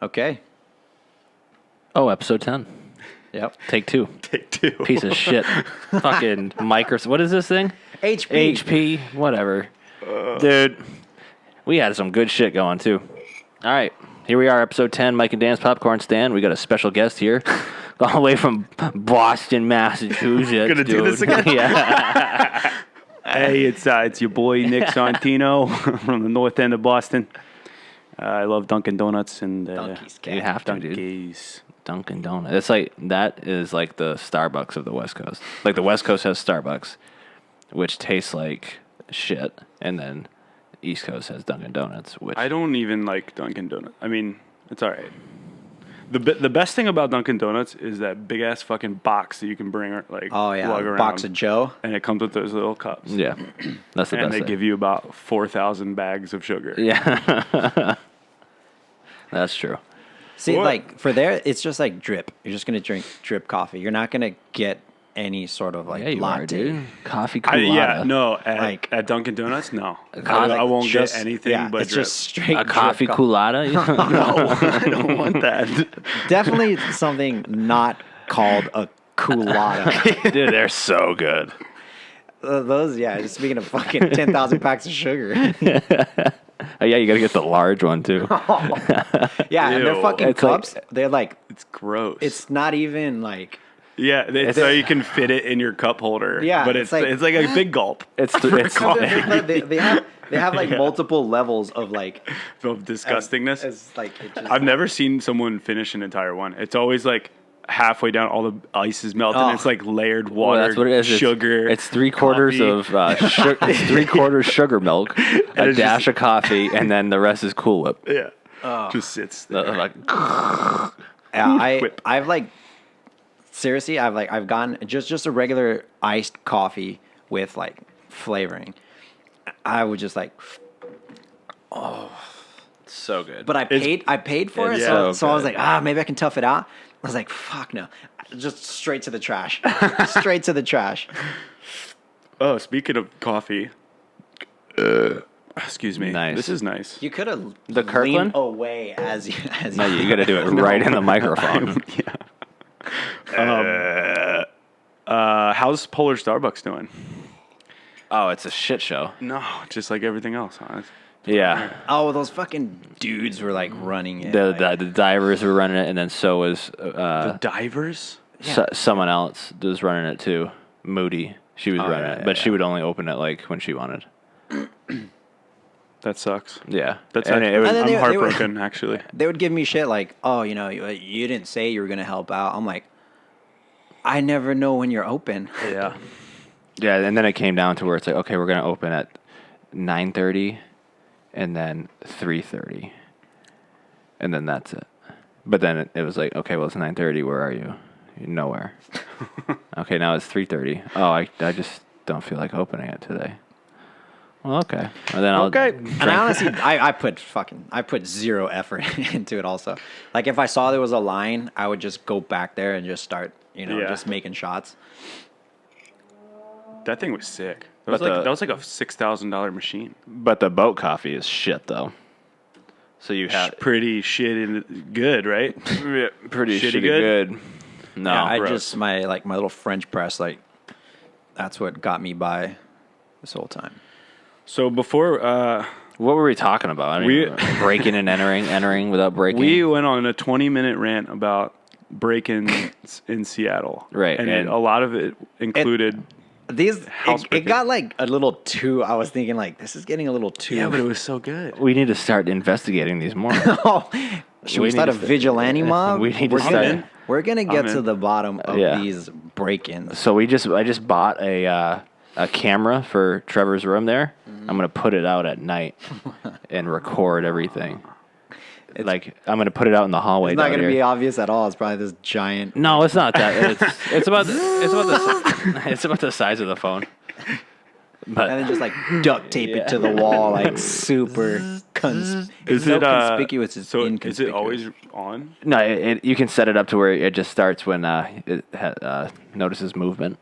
Okay. Oh, episode 10. Yep. Take 2. Take 2. Piece of shit. Fucking Microsoft. What is this thing? HP. Whatever. Dude, we had some good shit going, too. All right. Here we are, episode 10, Mike and Dan's Popcorn Stand. We got a special guest here. All the way from Boston, Massachusetts. Gonna do this again? Yeah. Hey, it's your boy Nick Sorrentino from the north end of Boston. I love Dunkin' Donuts and Donkeys. You have to, dude. Dunkies. Dunkin' Donuts. It's like, that is like the Starbucks of the West Coast. Like the West Coast has Starbucks, which tastes like shit, and then East Coast has Dunkin' Donuts, which I don't even like Dunkin' Donuts. I mean, it's all right. The best thing about Dunkin' Donuts is that big ass fucking box that you can bring lug around. Box of Joe. And it comes with those little cups. yeah, that's the And best they thing. give you about 4,000 bags of sugar. Yeah, that's true. See, What? like for there, it's just like drip. You're just gonna drink drip coffee. You're not gonna get any sort of like Yeah, you latte. are, dude. Coffee colada. At Dunkin' Donuts, no. coffee- I won't Just- get anything yeah, but it's drip. just straight A coffee drip colada. No, I don't want that. Definitely something not called a culotta. Dude, they're so good. Those, yeah. Just speaking of fucking 10,000 packs of sugar. Oh, yeah, you gotta get the large one too. Yeah, and they're Ew. fucking It's like- cups. They're like, It's gross. it's not even like. yeah, so you can fit it in your cup holder. Yeah, but it's it's like- like a big gulp It's They have like multiple levels of like of disgustingness. as like it just, I've never seen someone finish an entire one. It's always like halfway down, all the ice is melted. Oh. And it's like layered well, water, that's what it is. sugar. It's 3/4 coffee. of sugar. It's 3/4 suger milk, a it's dash of coffee, and then the rest is Cool Whip. Yeah, just sits there. Like, yeah, Whip. I've like seriously, I've gotten just a regular iced coffee with like flavoring. I would just like, so good. but I paid for it, it's so so I was good. like, maybe I can tough it out. I was like, fuck no, just straight to the trash, straight to the trash. Oh, speaking of coffee, excuse me. Nice. This is nice. You could have The Kirkland? leaned away as you. No, you got to do it right in the microphone. How's Polar Starbucks doing? Oh, it's a shit show. No, just like everything else, huh? Yeah, Oh, those fucking dudes were like running it. the divers were running it, and then so was The divers? someone else was running it too. Moody, she was running it, but she would only open it like when she wanted. That sucks. Yeah, That's and actually, it was, And then I'm they were- heartbroken, actually. They would give me shit like, oh, you didn't say you were going to help out. I'm like, I never know when you're open. Yeah. yeah, and then it came down to where it's like, okay, we're gonna open at 9:30, and then 3:30, and then that's it. But then it was like, okay, well it's 9:30. Where are you? You're nowhere. Okay, now it's 3:30. Oh, I just don't feel like opening it today. Well, okay. And then I'll Okay. And I honestly, I put zero effort into it also. Like if I saw there was a line, I would just go back there and just start, Yeah. just making shots. That thing was sick. But That was like a $6,000 machine. But the boat coffee is shit though. So you have Pretty shit and good, right? pretty shitty shitty good? good. No, Yeah, I gross. just my little French press, like that's what got me by this whole time. So before what were we talking about? I mean, breaking and entering without breaking. we went on a 20-minute rant about break-ins in Seattle. Right, And, and- a lot of it included... It Housebreaking. got like a little too. I was thinking like this is getting a little too. Yeah, but it was so good. We need to start investigating these more. Oh, should we We start a need to- vigilante mob? We need to We're start- gonna- We're gonna get I'm to in. the bottom of Yeah. these break-ins. So I just bought a camera for Trevor's room there. Mm-hmm. I'm gonna put it out at night and record everything. Like I'm gonna put it out in the hallway. It's not down gonna here. be obvious at all. It's probably this giant. No, it's not that. It's about it's about the size of the phone. But And then just like duct tape it to the wall, like super. It's so conspicuous. It's so inconspicuous. is it always on? no, you can set it up to where it just starts when it notices movement.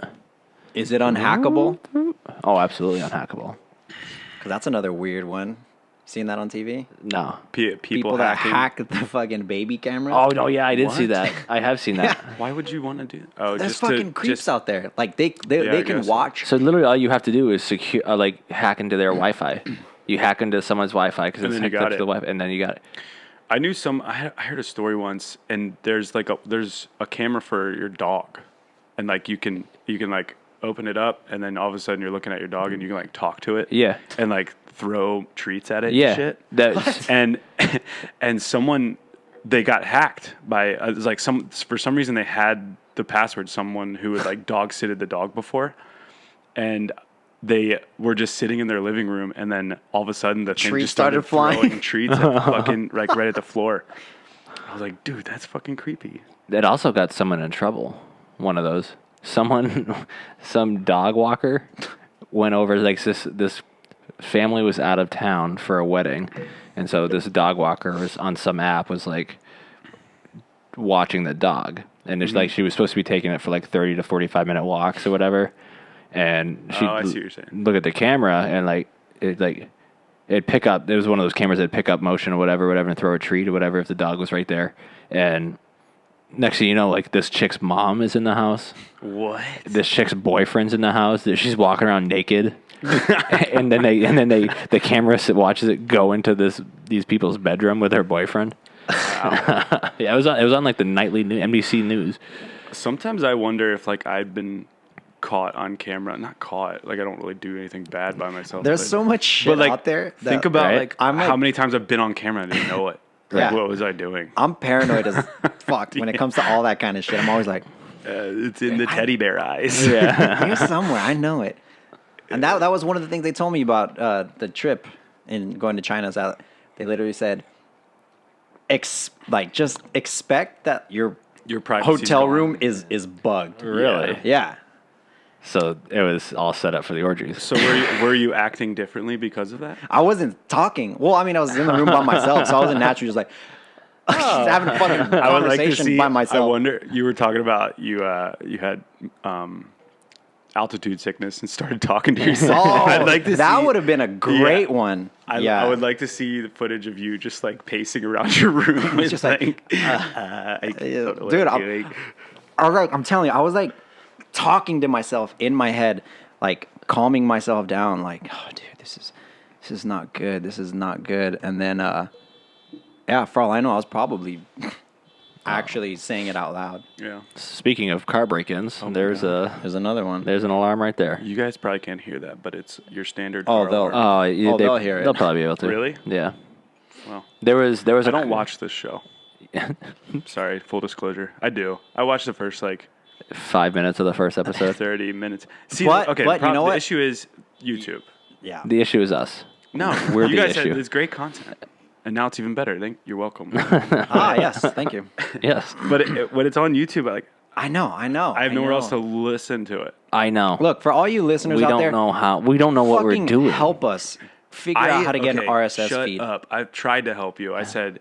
Is it unhackable? Oh, absolutely unhackable. Because that's another weird one. Seen that on TV? No. People that hacking. hack the fucking baby cameras. Oh no, yeah, I did see What? that. I have seen that. Why would you want to do? Oh, There's just fucking creeps out there. Like they I can guess. watch. So literally, all you have to do is secure, like, hack into their Wi-Fi. You hack into someone's Wi-Fi because And it's then you hooked got up to it. the Wi-Fi, and then you got it. I knew some. I heard a story once, and there's a camera for your dog, and like you can like open it up, and then all of a sudden you're looking at your dog, and you can like talk to it. Yeah. And like throw treats at it. Yeah. And shit. That's And someone, they got hacked by it was like for some reason they had the password. Someone who had like dog sitted the dog before, and they were just sitting in their living room, and then all of a sudden the thing Treats just started started flying. throwing treats at fucking like right at the floor. I was like, dude, that's fucking creepy. It also got someone in trouble. One of those. Some dog walker went over, like, this family was out of town for a wedding, and so this dog walker was on some app, was like watching the dog, and it's like she was supposed to be taking it for like 30 to 45-minute walks or whatever, and she I see what you're saying. look at the camera, and it'd pick up. It was one of those cameras that pick up motion or whatever, and throw a treat or whatever if the dog was right there. And next thing you know, like, this chick's mom is in the house. What? This chick's boyfriend's in the house. She's walking around naked, and then the camera watches it go into these people's bedroom with her boyfriend. Wow. Yeah, it was on like the nightly NBC News. Sometimes I wonder if like I've been caught on camera. Not caught. Like I don't really do anything bad by myself. There's so much shit like, out there. Think about right? like I'm how like- many times I've been on camera and didn't know it. Like, Yeah. what was I doing? I'm paranoid as fuck when it comes to all that kind of shit. I'm always like, It's in the teddy bear eyes. Yeah. here's somewhere. I know it. And that was one of the things they told me about the trip in going to China. Is that they literally said, just expect that your privacy's hotel gone. room is bugged. Really? Yeah. So it was all set up for the orgies. So were you acting differently because of that? I wasn't talking. Well, I mean, I was in the room by myself, so I wasn't naturally just like just having a fucking I would like to conversation see. by myself. I wonder. You were talking about you had altitude sickness and started talking to yourself. Oh, I'd like to that see- would have been a great Yeah. one. I would like to see the footage of you just like pacing around your room. It's just like, I don't know what dude, I'm doing. I'm telling you, I was like talking to myself in my head, like calming myself down, like, oh, dude, this is not good. This is not good. And then, yeah, for all I know, I was probably actually saying it out loud. Yeah. Speaking of car break-ins, There's another one. there's an alarm right there. You guys probably can't hear that, but it's your standard. Oh, car they'll- alarm. Oh, yeah, they'll hear it. They'll probably be able to. Really? Yeah. Well, There was I don't watch this show. Sorry, full disclosure. I do. I watched the first like 5 minutes of the first episode. 30 minutes. See, But- okay, but you know the what? issue is YouTube. Yeah. The issue is us. No, We're you the guys issue. had it's great content, and now it's even better. You're welcome. Yes. Thank you. Yes, But when it's on YouTube, I know. I have nowhere else to listen to it. I know. Look, for all you listeners we out don't there, know how. We don't know what we're fucking doing. help us figure out how to get an RSS shut feed. up. I've tried to help you. I said,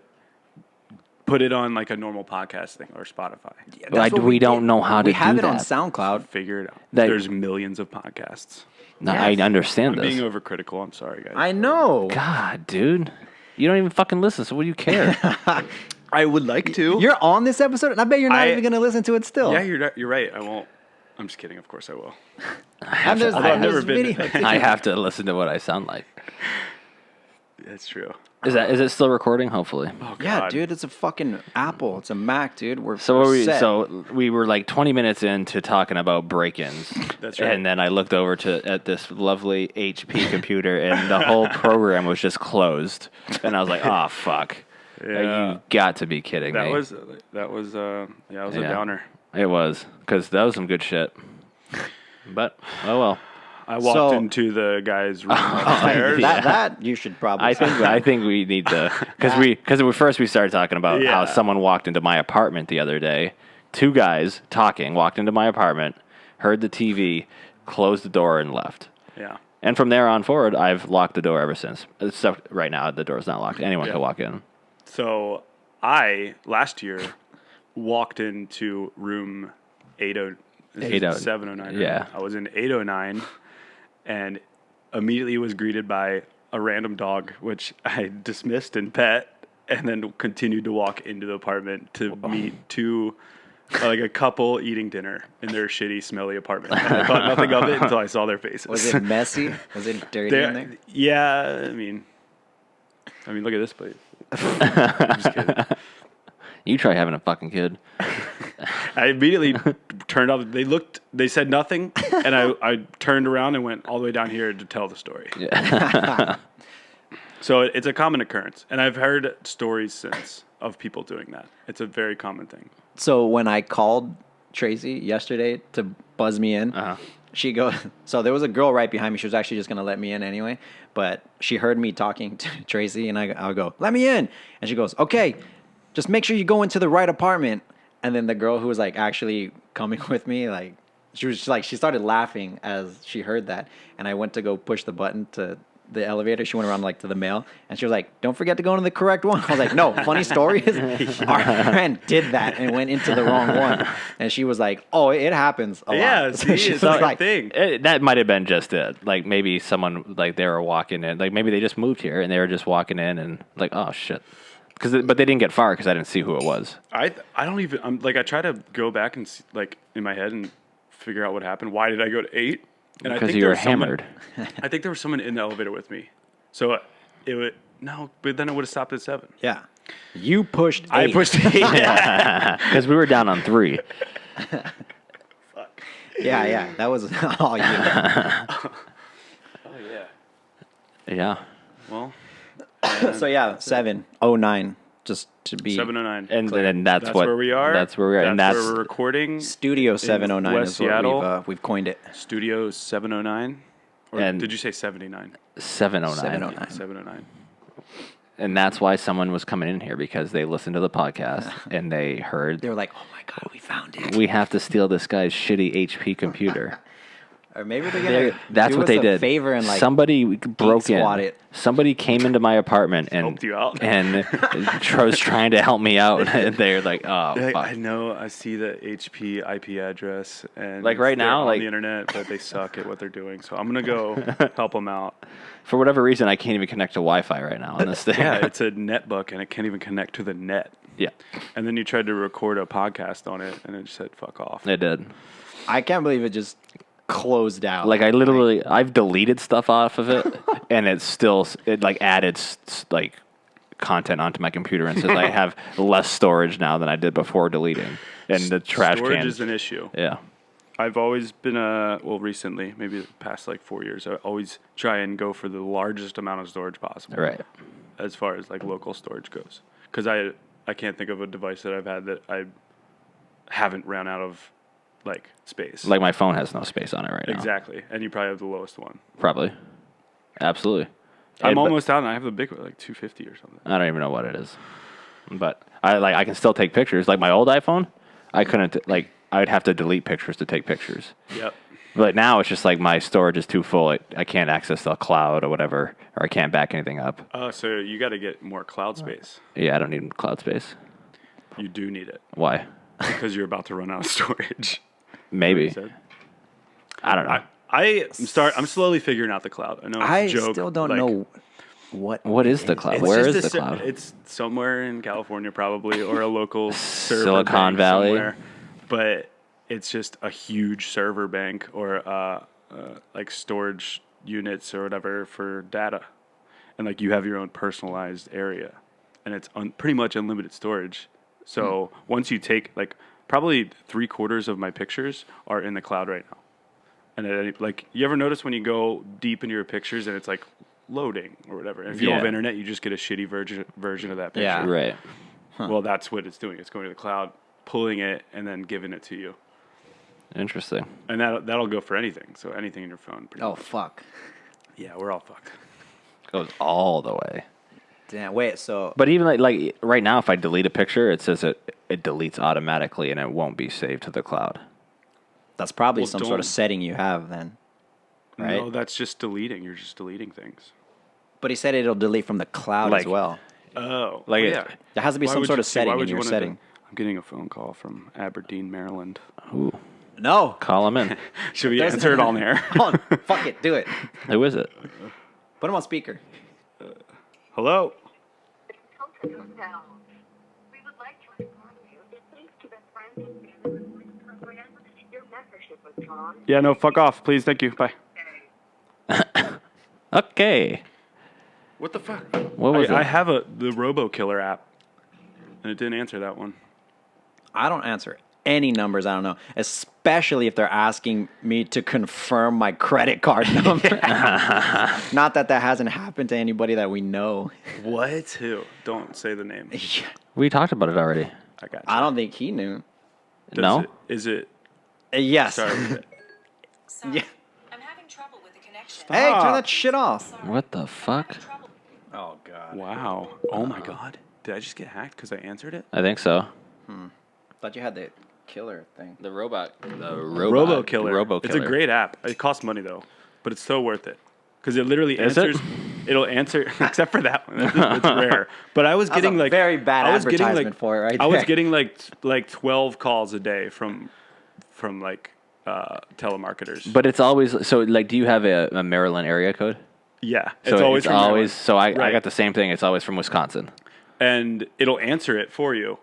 put it on like a normal podcast thing or Spotify. That's what we don't did. know how to We have do it on that. SoundCloud. Figure it out. That- There's millions of podcasts. No, I understand I'm this. being overcritical. I'm sorry, guys. I know. God, dude, you don't even fucking listen. So what do you care? I would like to. You're on this episode, and I bet you're not I- even going to listen to it still. Yeah, you're right. I won't. I'm just kidding. Of course I will. And there's, I've never there's been- video. I have to listen to what I sound like. That's true. Is it still recording? Hopefully. Oh, Yeah, God. dude, it's a fucking Apple. It's a Mac, dude. We're So what we're set. we were like 20 minutes into talking about break-ins. That's right. And then I looked over at this lovely HP computer, and the whole program was just closed. And I was like, "Oh fuck! Yeah. You got to be kidding That me!" was a Yeah. downer. It was, because that was some good shit. But oh well. I walked So- into the guy's room upstairs. that you should probably. I think we need to, because first we started talking about how Yeah. someone walked into my apartment the other day. Two guys talking walked into my apartment, heard the TV, closed the door, and left. Yeah. And from there on forward, I've locked the door ever since. Except right now, the door's not locked. Anyone Yeah. can walk in. So I last year walked into room 709. Yeah. I was in 809 and immediately was greeted by a random dog, which I dismissed and pet, and then continued to walk into the apartment to meet two, like a couple eating dinner in their shitty, smelly apartment. And I thought nothing of it until I saw their faces. Was it messy? Was it dirty in there? Yeah, I mean, look at this place. I'm just kidding. You try having a fucking kid. I immediately turned off. They said nothing, and I turned around and went all the way down here to tell the story. Yeah. So it's a common occurrence, and I've heard stories since of people doing that. It's a very common thing. So when I called Tracy yesterday to buzz me in, she goes, so there was a girl right behind me. She was actually just going to let me in anyway, but she heard me talking to Tracy, and I'll go, let me in. And she goes, okay, just make sure you go into the right apartment. And then the girl who was like actually coming with me, like she started laughing as she heard that. And I went to go push the button to the elevator. She went around like to the mail, and she was like, don't forget to go into the correct one. I was like, no, funny story is our friend did that and went into the wrong one. And she was like, oh, it happens a lot. Yeah, see, it's like a thing. That might have been just it. Like maybe someone like they were walking in, like maybe they just moved here and they were just walking in and like, oh shit. But they didn't get far because I didn't see who it was. I don't even. I'm like I try to go back and see, like in my head and figure out what happened. Why did I go to 8? And Because you were hammered. I think there was someone in the elevator with me. So it would but then it would have stopped at 7. Yeah. You pushed 8. I pushed 8. Because we were down on 3. Fuck. Yeah. That was all you. Oh yeah. Yeah. Well. So yeah, 709, just to be 709. And then that's what where we are. That's where we are. And that's where we're recording. Studio 709 West is what Seattle. we've coined it. Studio 709. Or And- did you say 79? 709. 709. 709. And that's why someone was coming in here because they listened to the podcast and they heard They were like, "Oh my god, we found it!" we have to steal this guy's shitty HP computer. Or maybe they're gonna. That's do what us they a did. Favor and like somebody broke squat in. it. Somebody came into my apartment and Helped you out. and was trying to help me out. And they're like, "Oh, I fuck." know. I see the HP IP address, and Like right they're now, on like- the internet, but they suck at what they're doing. So I'm gonna go help them out. For whatever reason, I can't even connect to Wi-Fi right now on this thing. Yeah, it's a netbook, and it can't even connect to the net. Yeah, And then you tried to record a podcast on it, and it just said "fuck off." it did. I can't believe it just closed out. Like I've deleted stuff off of it, and it like added like content onto my computer and says I have less storage now than I did before deleting. And the trash Storage can is an issue. Yeah. I've always been recently, maybe the past like 4 years, I always try and go for the largest amount of storage possible. Right. As far as like local storage goes, because I can't think of a device that I've had that I haven't ran out of like space. Like my phone has no space on it right now. Exactly, and you probably have the lowest one. Probably. Absolutely. I'm But almost out, and I have the big one, like 250 or something. I don't even know what it is. But I can still take pictures. Like my old iPhone, I couldn't I'd have to delete pictures to take pictures. Yep. But now it's just like my storage is too full. I can't access the cloud or whatever, or I can't back anything up. So you got to get more cloud space. Yeah, I don't need cloud space. You do need it Why? because you're about to run out of storage. Maybe. You said? I don't know. I'm slowly figuring out the cloud. I know it's I a joke. still don't like, know what. What is the cloud? it's Where just is the a cloud? It's somewhere in California probably, or a local server Silicon bank Valley? somewhere. But it's just a huge server bank or like storage units or whatever for data, and like you have your own personalized area, and it's pretty much unlimited storage. So once you take like probably 3/4 of my pictures are in the cloud right now. And like, you ever notice when you go deep into your pictures and it's like loading or whatever? And if you don't have Yeah. internet, you just get a shitty version of that picture. Yeah. Right. Well, that's what it's doing. It's going to the cloud, pulling it, and then giving it to you. Interesting. And that'll go for anything. So anything in your phone. Pretty Oh much. fuck! Yeah, we're all fucked. Goes all the way. Damn. Wait. So. But even like right now, if I delete a picture, it says it deletes automatically and it won't be saved to the cloud. That's probably Well, some sort don't- of setting you have then. Right? No, that's just deleting. You're just deleting things. But he said it'll delete from the cloud Like- as well. Oh. Like well, it- yeah. There has to be Why some would sort you- of see, why setting would in you your wanna setting. I'm getting a phone call from Aberdeen, Maryland. Ooh, No. call him in. Should we There's- answer it on air? Hold on. Fuck it. Do it. Who is it? Put him on speaker. Hello. Hilton Hotel. We would like to inform you that thanks to the Friends and Family program, your membership was drawn. Yeah, no, fuck off, please. Thank you. Bye. Okay. What the fuck? What was I that? have the Robo Killer app, and it didn't answer that one. I don't answer any numbers. I don't know, especially if they're asking me to confirm my credit card number. Not that hasn't happened to anybody that we know. What? Who? Don't say the name. We talked about it already. I got you. I don't think he knew. No? Is it? Yes. Sorry. Sorry, Yeah. I'm having trouble with the connection. Hey, turn Stop. that shit off. Sorry, What the I'm fuck? having trouble. Oh god. Wow. Oh my God. Did I just get hacked because I answered it? I think so. Thought you had the killer thing. The robot. The Robo Killer. Robo It's a great app. It costs money though, but it's so worth it because it literally Is it? answers. It'll answer except for that one. It's rare. But I was That was getting a like very bad I was getting, advertisement for it right I was there. getting like 12 calls a day from like telemarketers. But it's always so. Like, do you have a Maryland area code? yeah, So it's always from Maryland. So I Right. got the same thing. It's always from Wisconsin. And it'll answer it for you,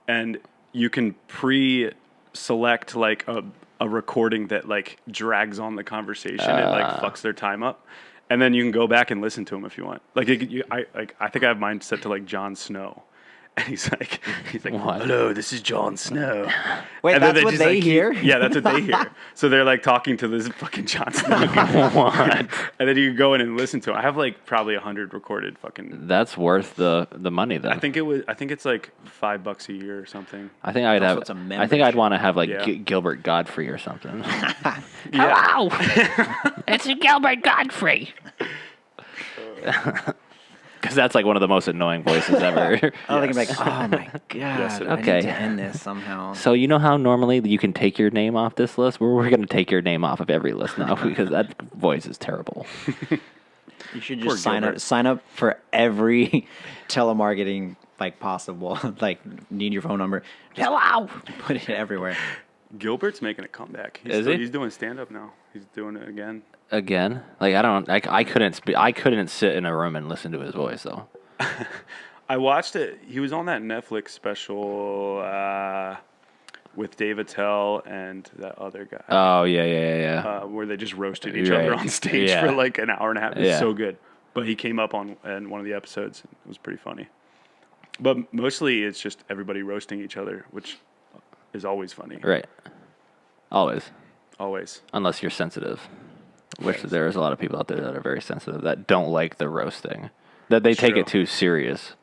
and you can pre-select like a recording that like drags on the conversation and like fucks their time up, and then you can go back and listen to them if you want. Like, I think I have mine set to like Jon Snow, and he's like, What? hello, this is Jon Snow. Wait, And then that's what just, they like, hear? Yeah, that's what they hear. So they're like talking to this fucking Jon Snow, and then you can go in and listen to it. I have like probably 100 recorded fucking. That's worth the money then. I think it's like $5 a year or something. I think I'd Also, have. it's a I think I'd membership. want to have like Yeah. Gilbert Godfrey or something. Yeah. It's Gilbert Godfrey. Because that's like one of the most annoying voices ever. I think I'm like, oh my god, Yes, it I is. need Okay. to end this somehow. So you know how normally you can take your name off this list? We're going to take your name off of every list now because that voice is terrible. You should Poor just Gilbert. sign up for every telemarketing like possible. Like, need your phone number. Hello. Put it everywhere. Gilbert's making a comeback. Is he? He's doing stand up now. He's doing it again. Again, like I couldn't sit in a room and listen to his voice though. I watched it. He was on that Netflix special with Dave Attell and that other guy, Oh yeah. where they just roasted each other Right. on stage Yeah. for like an hour and a half. It was Yeah. so good. But he came up on in one of the episodes. It was pretty funny. But mostly it's just everybody roasting each other, which is always funny. Right. Always, Always. unless you're sensitive, which there's a lot of people out there that are very sensitive that don't like the roasting, that they take True. it too serious.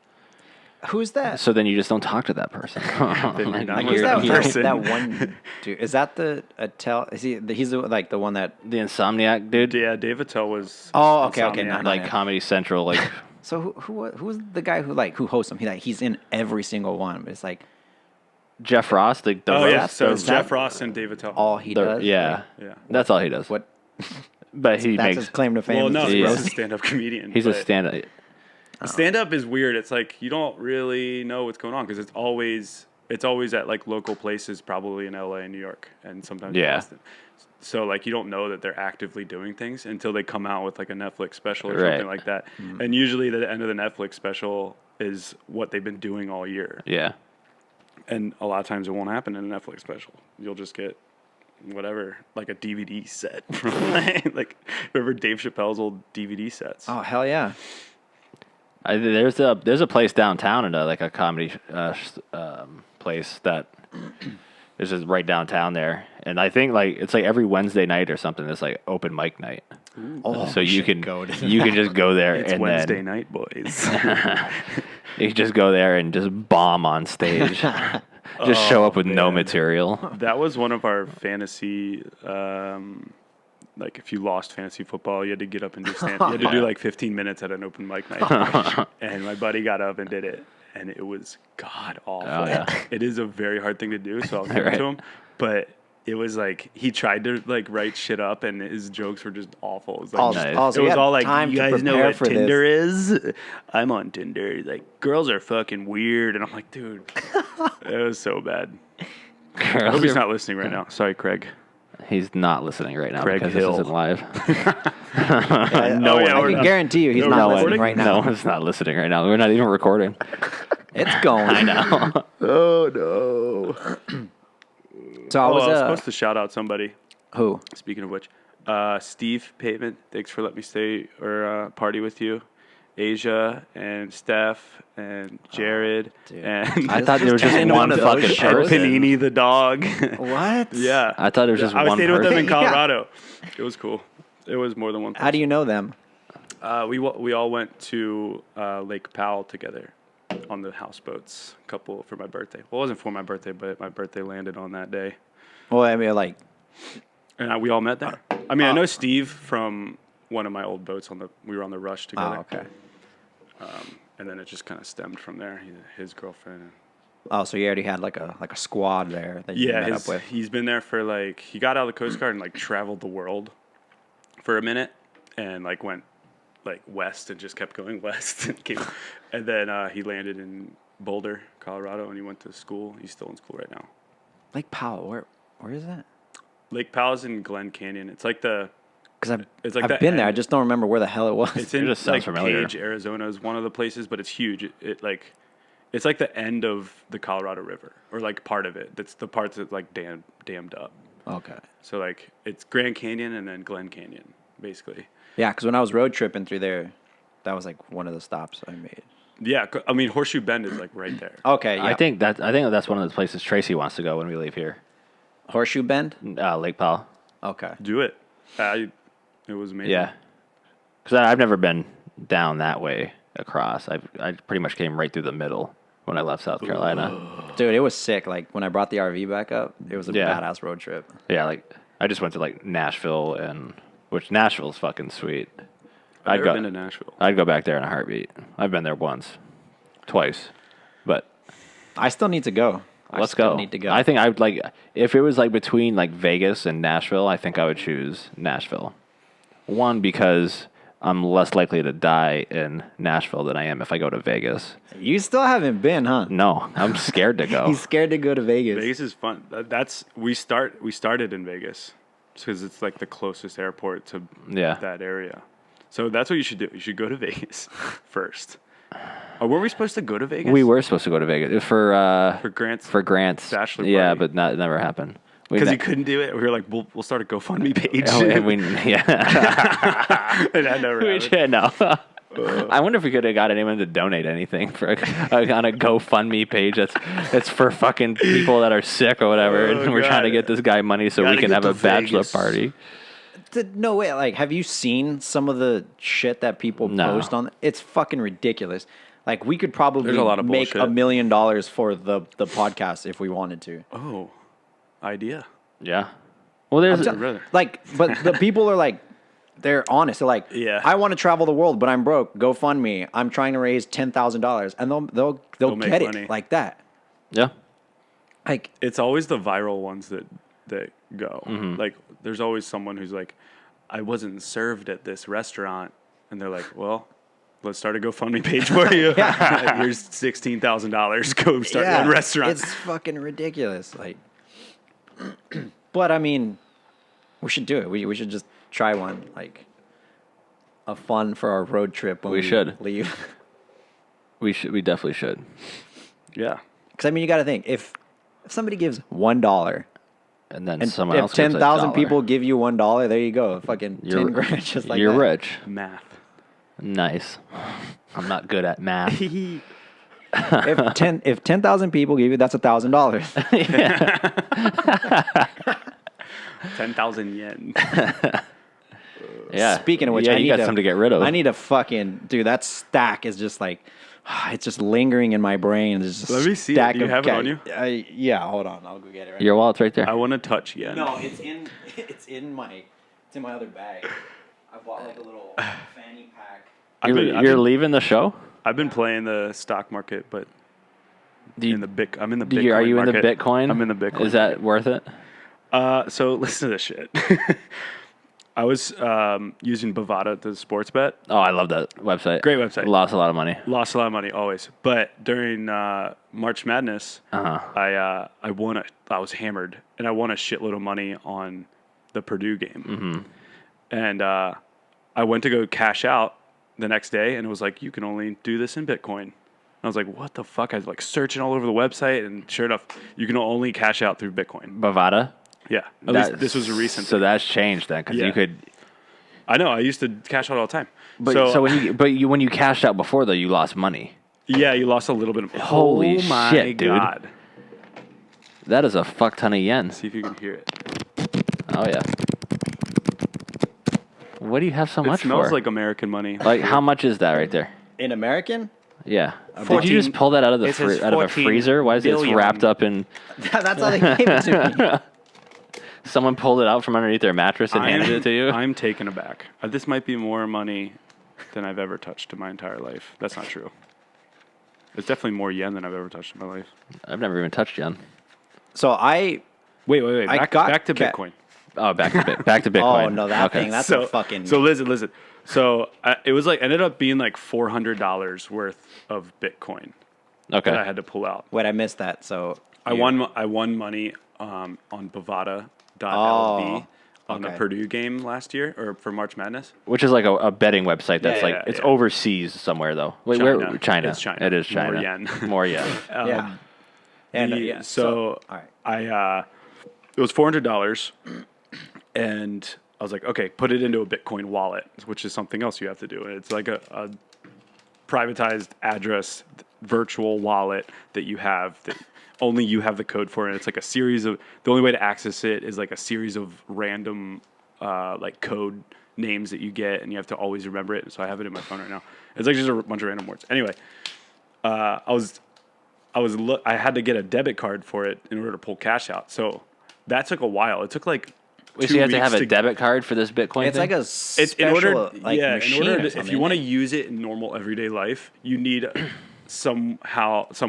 Who's that? So then you just don't talk to that person. Then you're not Like, with Who's that that, person. that one dude? Is that the Attell? Is he? He's like the one that. The Insomniac dude, Yeah, Dave Attell was. Oh, okay, Insomniac. not like him. Comedy Central, like So who's the guy who hosts him? He's in every single one, but it's like Jeff Ross. The Oh roast, yeah, so the- it's Jeff Ross and Dave Attell. all he the- does. yeah, Yeah. that's all he does. What? But he That's makes his claim to fame. Well, is no, just he's a roasting. stand-up comedian. he's a but stand-up. Stand-up is weird. It's like you don't really know what's going on because it's always at like local places, probably in LA and New York, and sometimes in Yeah. Boston. So like you don't know that they're actively doing things until they come out with like a Netflix special or Right. something like that. And usually the end of the Netflix special is what they've been doing all year. Yeah. And a lot of times it won't happen in a Netflix special. You'll just get whatever, like a DVD set from like remember Dave Chappelle's old DVD sets. Oh hell yeah! There's a place downtown in like a comedy place that is just right downtown there, and I think like it's like every Wednesday night or something. It's like open mic night, Oh, so we you should can go to you can just go there It's and Wednesday then night, boys. you just go there and just bomb on stage, just show up with no man. material. That was one of our fantasy. Like if you lost fantasy football, you had to get up and do stand. You had to do like 15 minutes at an open mic night. And my buddy got up and did it, and it was god awful. Oh, yeah. It is a very hard thing to do, so I'll give it Right. to him. But it was like he tried to like write shit up, and his jokes were just awful. It was like, Also, Nice. also, it you was had all like, time you to guys know prepare what for Tinder this. is? I'm on Tinder. Like, girls are fucking weird. And I'm like, dude, it was so bad. I hope he's not listening right now. Sorry, Craig. He's not listening right now Craig because Hill. this isn't live. No, yeah, I we're can not. guarantee you he's We're not not listening recording? right No now. one's not listening right now. We're not even recording. It's going. I know. Oh no. So I I was, was supposed to shout out somebody. who? Speaking of which, Steve Pavement, thanks for letting me stay or party with you. Asia and Steph and Jared dude. and I thought there was just Into one one of fucking those and shows. person. Panini the dog. What? Yeah. I thought there was just I one stayed with them in person. Colorado. It was cool. It was more than one person. How do you know them? We all went to Lake Powell together on the houseboats. A couple for my birthday. Well, it wasn't for my birthday, but my birthday landed on that day. Well, I mean, like, And we all met there. I mean, I know Steve from one of my old boats we were on the Rush together. oh, okay. And then it just kind of stemmed from there. His girlfriend. And Oh, so you already had like a squad there that you met up with. he's been there for he got out of the Coast Guard and traveled the world for a minute and went west and just kept going west and then he landed in Boulder, Colorado, and he went to school. He's still in school right now. Lake Powell, where is that? Lake Powell's in Glen Canyon. It's Because It's I've the been there. I end. just don't remember where the hell it was. It's in just sounds familiar. Page, Arizona is one of the places, but it's huge. It's like the end of the Colorado River, or part of it. That's the part that's dammed up. Okay. So it's Grand Canyon and then Glen Canyon, basically. Yeah, because when I was road tripping through there, that was one of the stops I made. Yeah, I mean Horseshoe Bend is right there. Okay, yeah. I think that's one of the places Tracy wants to go when we leave here. Horseshoe Bend? Lake Powell. Okay. Do it. It was amazing. Yeah. Because I've never been down that way across. I pretty much came right through the middle when I left South Carolina. Dude, it was sick. When I brought the RV back up, it was a Yeah. badass road trip. Yeah, I just went to Nashville, which Nashville's fucking sweet. I've never been to Nashville. I'd go back there in a heartbeat. I've been there once, twice, but I still need to go. let's still go. Need to go. I think I would if it was between Vegas and Nashville. I think I would choose Nashville. One, because I'm less likely to die in Nashville than I am if I go to Vegas. You still haven't been, huh? No, I'm scared to go. He's scared to go to Vegas. Vegas is fun. We started in Vegas because it's the closest airport to Yeah. that area. So that's what you should do. You should go to Vegas first. Or were we supposed to go to Vegas? We were supposed to go to Vegas for Grant's bachelor Yeah, party. but it never happened. Because he couldn't do it. We were like, we'll start a GoFundMe page. Oh, and yeah. And that never We happened. should know. I wonder if we could have got anyone to donate anything on a GoFundMe page that's for fucking people that are sick or whatever, and we're trying to get this guy money so we Gotta can get have a to bachelor Vegas. party. No way. Have you seen some of the shit that people No. post on? It's fucking ridiculous. We could probably There's a lot of make bullshit. $1 million for the podcast if we wanted to. Oh, idea. Yeah. Well, there's Really? But the people are they're honest. They're Yeah. I want to travel the world, but I'm broke. GoFundMe. I'm trying to raise $10,000, and they'll make get money. it like that. yeah. It's always the viral ones that go. Mm-hmm. There's always someone who's I wasn't served at this restaurant, and they're like, well, let's start a GoFundMe page for you. Here's $16,000. Go start your own restaurant. It's fucking ridiculous. But I mean, we should do it. We should just try one. A fun for our road trip when We should. leave. We definitely should. Yeah. Because I mean, you got to think if somebody gives $1 And then and someone if else gives 10,000 $1. people give you $1, there you go. Fucking You're- 10 grand, just like you're that. rich. Math. Nice. I'm not good at math. If 10,000 people give you, that's $1,000. 10,000 yen. Yeah. Speaking of which, yeah, I you need got some to get rid of. I need a fucking dude. That stack is just it's just lingering in my brain. There's just Let me see it. stack Do you of have it on you? Yeah, hold on. I'll go get it. Right Your wallet's right there. I want to touch yen. No, it's in my other bag. I bought a little fanny pack. You're leaving the show? I've been playing the stock market, but I'm in the Bitcoin Are market. you in the Bitcoin? I'm in the Bitcoin. Is that worth it? So listen to this shit. I was using Bovada to sports bet. Oh, I love that website. Great website. Lost a lot of money. Lost a lot of money always, but during March Madness, Uh-huh. I was hammered and I won a shitload of money on the Purdue game. And I went to go cash out the next day, and it was like, you can only do this in Bitcoin. And I was like, what the fuck? I was like searching all over the website, and sure enough, you can only cash out through Bitcoin. Bovada? Yeah. At least this was a recent So thing. that's changed then, because Yeah. you could. I know. I used to cash out all the time. But when you cashed out before though, you lost money. Yeah, you lost a little bit of. Holy oh my shit, dude. God. That is a fuck ton of yen. See if you can hear it. Oh yeah. What do you have so It much smells for? like American money. Like how much is that right there? In American? Yeah. Did 14 you just pull that out of the it says out of a 14 freezer? Why is it billion. wrapped up in? That's how they gave it to me. Someone pulled it out from underneath their mattress and handed it to you. I'm taken aback. This might be more money than I've ever touched in my entire life. That's not true. It's definitely more yen than I've ever touched in my life. I've never even touched yen. So I Wait. I Back, got back to ca- Bitcoin. Oh, back to Bitcoin. Oh no, that Okay. thing. That's so a fucking. So listen. So it was like ended up being like $400 worth of Bitcoin Okay. that I had to pull out. Wait, I missed that. So I won money on Bovada.lv on the okay. Purdue game last year or for March Madness. Which is like a betting website that's Yeah, it's yeah. overseas somewhere though. Wait, China. where? China. It's China. It is China. More yen. More yen. yeah. And yeah. So all right. it was $400, and I was like, okay, put it into a Bitcoin wallet, which is something else you have to do. And it's like a privatized address virtual wallet that you have that only you have the code for, and it's like a series of. The only way to access it is like a series of random like code names that you get, and you have to always remember it. So I have it in my phone right now. It's like just a bunch of random words. Anyway, I had to get a debit card for it in order to pull cash out. So that took a while. It took like Wait, 2 so you have to weeks have a debit card for this Bitcoin It's thing? like a It's in special order, machine. in order or to, if something, you want to isn't use it in normal everyday life, you need some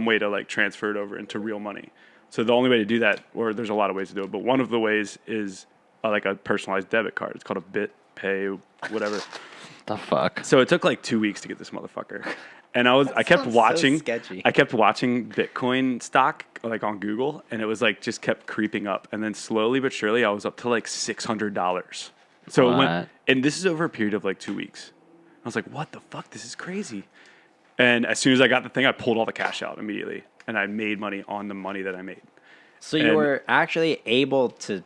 way to like transfer it over into real money. So the only way to do that, or there's a lot of ways to do it, but one of the ways is like a personalized debit card. It's called a BitPay, whatever. the fuck? So it took like 2 weeks to get this motherfucker. And I kept sounds so watching. sketchy. I kept watching Bitcoin stock like on Google, and it was like just kept creeping up. And then slowly but surely, I was up to like $600. So it went, What? and this is over a period of like 2 weeks. I was like, "What the fuck? This is crazy." And as soon as I got the thing, I pulled all the cash out immediately, and I made money on the money that I made. So you And- were actually able to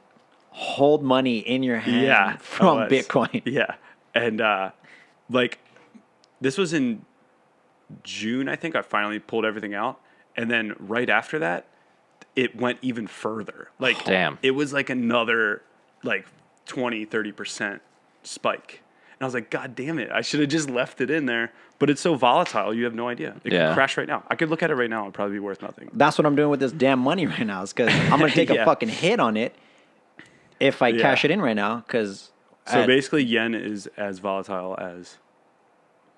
hold money in your hand Yeah, from I was. Bitcoin. Yeah, and like this was in June, I think. I finally pulled everything out, and then right after that, it went even further. Like, Damn. it was like another like 20-30% spike. And I was like, God damn it! I should have just left it in there. But it's so volatile, you have no idea. It Yeah. could crash right now. I could look at it right now and probably be worth nothing. That's what I'm doing with this damn money right now. Is because I'm gonna take Yeah. a fucking hit on it if I Yeah. cash it in right now. Because So basically, yen is as volatile as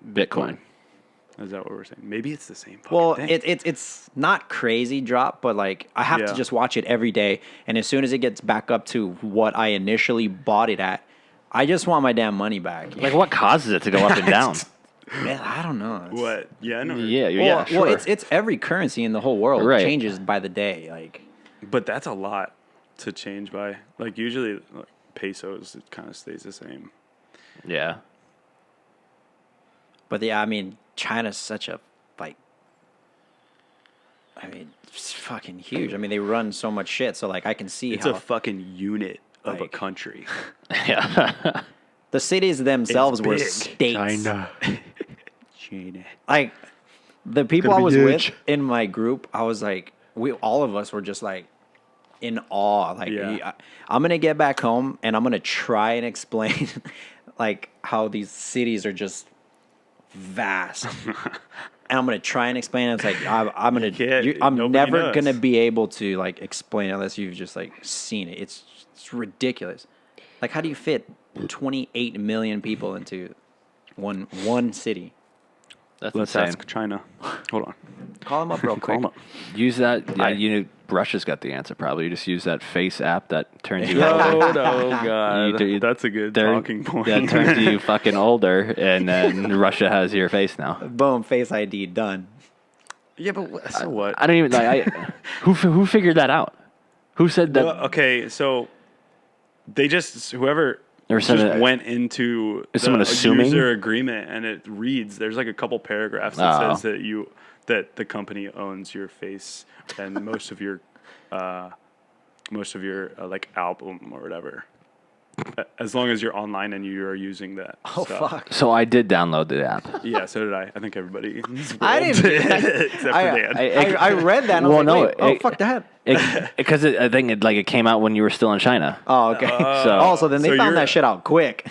Bitcoin. Is that what we're saying? Maybe it's the same. Fucking well, thing. it's not crazy drop, but like I have Yeah. to just watch it every day, and as soon as it gets back up to what I initially bought it at, I just want my damn money back. Like, what causes it to go up and down? Man, I don't know. It's- What? Yen? Or, Yeah, sure. Well, it's every currency in the whole world Right. changes by the day. Like, But that's a lot to change by. Like usually, like, pesos, it kind of stays the same. yeah. but yeah, I mean, China's such a like. I mean, it's fucking huge. I mean, they run so much shit. So like, I can see It's how a fucking unit of a like- country. Yeah. the cities themselves were big. states. China. Like the people Gonna I be was huge. with in my group, I was like, all of us were just like in awe. Like, Yeah. I'm gonna get back home and I'm gonna try and explain like how these cities are just vast. And I'm gonna try and explain it. It's like I'm gonna. can't. I'm Nobody never knows. gonna be able to like explain it unless you've just like seen it. It's ridiculous. Like, how do you fit 28 million people into one city? That's Let's insane. ask China. Hold on. Call them up real Call quick. 'em up. Use that. Yeah, you know, Russia's got the answer probably. You just use that face app that turns you Oh, older. no, God. You- That's a good They're- talking point. That turns you fucking older, and then Russia has your face now. Boom, Face ID done. yeah, but so what? I don't even like. Who figured that out? Who said that? Well, okay, so they just whoever Or just someone- went into Is someone the assuming? user agreement, and it reads. There's like a couple paragraphs that Oh. says that the company owns your face and most of your like album or whatever. As long as you're online and you are using that. Oh stuff. fuck! So I did download the app. Yeah, so did I. I think everybody. I didn't. except for Dan. I read that. And Well, I was no, like, wait, oh it- fuck that. Because I think it came out when you were still in China. Oh, okay. So- then they so found you're- that shit out quick.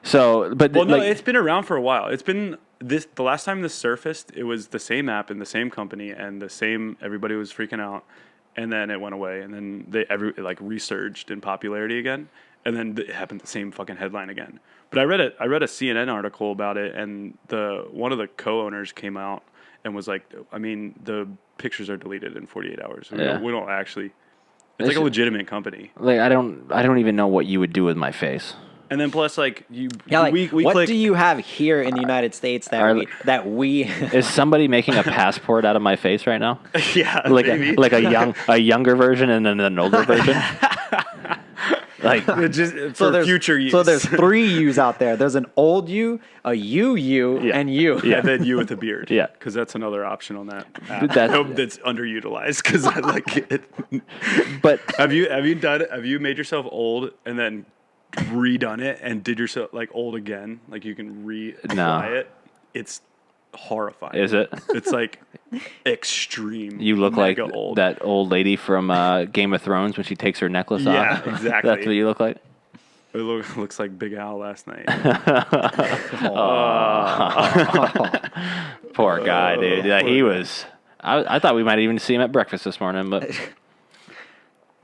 So, but Well, no, like, it's been around for a while. It's been this. The last time this surfaced, it was the same app and the same company and the same. Everybody was freaking out, and then it went away, and then it like resurged in popularity again, and then it happened the same fucking headline again. But I read a CNN article about it, and one of the co-owners came out and was like, I mean, the pictures are deleted in 48 hours. We don't actually. It's like a legitimate company. like I don't even know what you would do with my face. And then plus, like we what click. do you have here in the United States that we Is somebody making a passport out of my face right now? Yeah, Like maybe. a younger version and then an older version. Like Just for so future use. So there's 3 yous out there. There's an old you, a you, Yeah. and you. Yeah, then you with a beard. Yeah. Because that's another option on that app. That- I hope that's underutilized because I like it. but Have you made yourself old and then redone it and did yourself like old again? Like you can reapply it. It's horrifying. is it? It's like extreme. You look like mega old. that old lady from Game of Thrones when she takes her necklace Yeah, off. exactly. That's what you look like. It looks like Big Al last night. Poor guy, dude. Yeah, he was. I thought we might even see him at breakfast this morning, but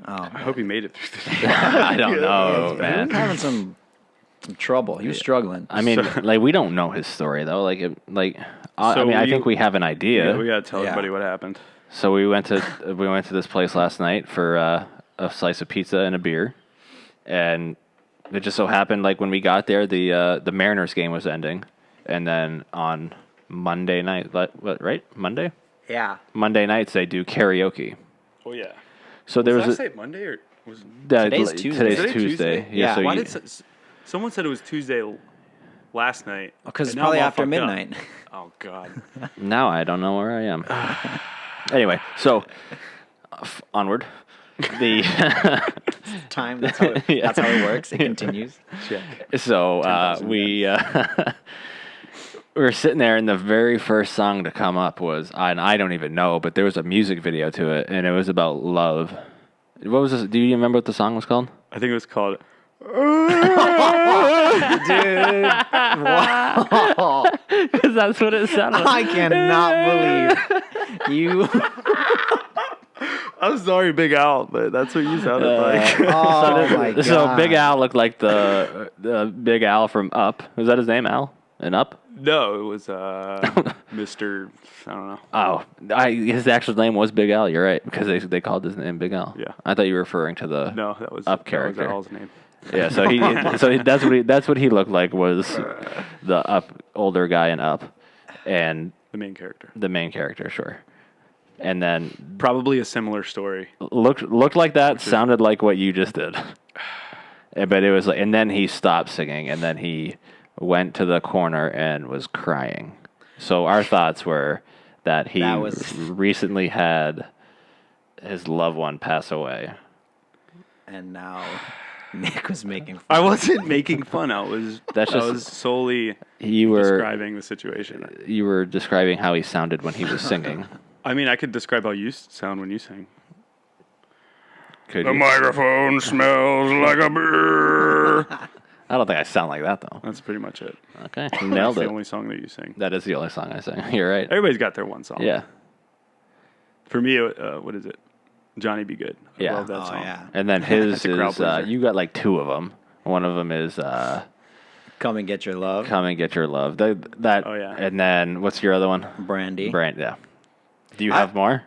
I hope he made it through the I don't know, He was man. having some trouble. He was struggling. I mean, like we don't know his story though. Like, I mean, I think we have an idea. Yeah, we gotta tell Yeah. everybody what happened. So we went to this place last night for a slice of pizza and a beer, and it just so happened like when we got there, the Mariners game was ending, and then on Monday night, what right? Monday nights they do karaoke. Oh yeah. So there Was was that say Monday or was Today's Tuesday. Today's Tuesday. Yeah. So Why you- did someone said it was Tuesday last night? Because it's and now probably I'm all after fucked up. midnight. Oh god. now I don't know where I am. Anyway, so onward. The Time. That's how it, Yeah. that's how it works. It continues. So we were sitting there, and the very first song to come up was, and I don't even know, but there was a music video to it, and it was about love. What was this? Do you remember what the song was called? I think it was called Because that's what it sounded I cannot believe you. I'm sorry, Big Al, but that's what you sounded like. Oh my god. So Big Al looked like the Big Al from Up. Was that his name, Al? And Up? No, it was Mr. I don't know. Oh, his actual name was Big Al. You're right, because they called his name Big Al. Yeah. I thought you were referring to the No, that was Up that character. was Al's name. Yeah. So that's what he looked like, was the Up older guy in Up, and The main character. the main character, sure. And then Probably a similar story. looked like that, sounded like what you just did. But it was like, and then he stopped singing, and then he went to the corner and was crying. So our thoughts were that he That was- recently had his loved one pass away. And now Nick was making fun. I wasn't making fun. I was solely You were describing the situation. describing how he sounded when he was singing. I mean, I could describe how you sound when you sing. Could The you? microphone smells like a beer. I don't think I sound like that though. That's pretty much it. Okay, That's nailed the it. only song that you sing. That is the only song I sing. You're right. Everybody's got their one song. Yeah, For me, what is it? Johnny Be Good. I Yeah. love that Oh song. yeah. and then his That's a crowd is pleaser. you got like 2 of them. One of them is Come and get your love. "Come and Get Your Love." That. Oh, yeah. And then what's your other one? Brandy. Brand. Yeah. Do you have more?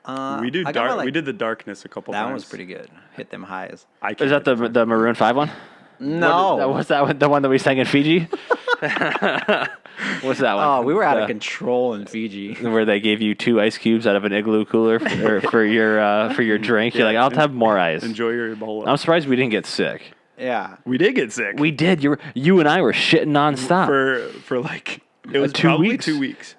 We do I got dark. my, like- we did the darkness a couple That times. one was pretty good. Hit them highs. I Is can't that remember. the Maroon 5 one? No. Was that one, the one that we sang in Fiji? What's that one? Oh, we were out of control in Fiji. Where they gave you 2 ice cubes out of an igloo cooler for your drink. You're like, I'll have more ice. Enjoy your Ebola. I'm surprised we didn't get sick. Yeah. We did get sick. We did. You and I were shitting nonstop. for like it was 2 probably weeks. 2 weeks.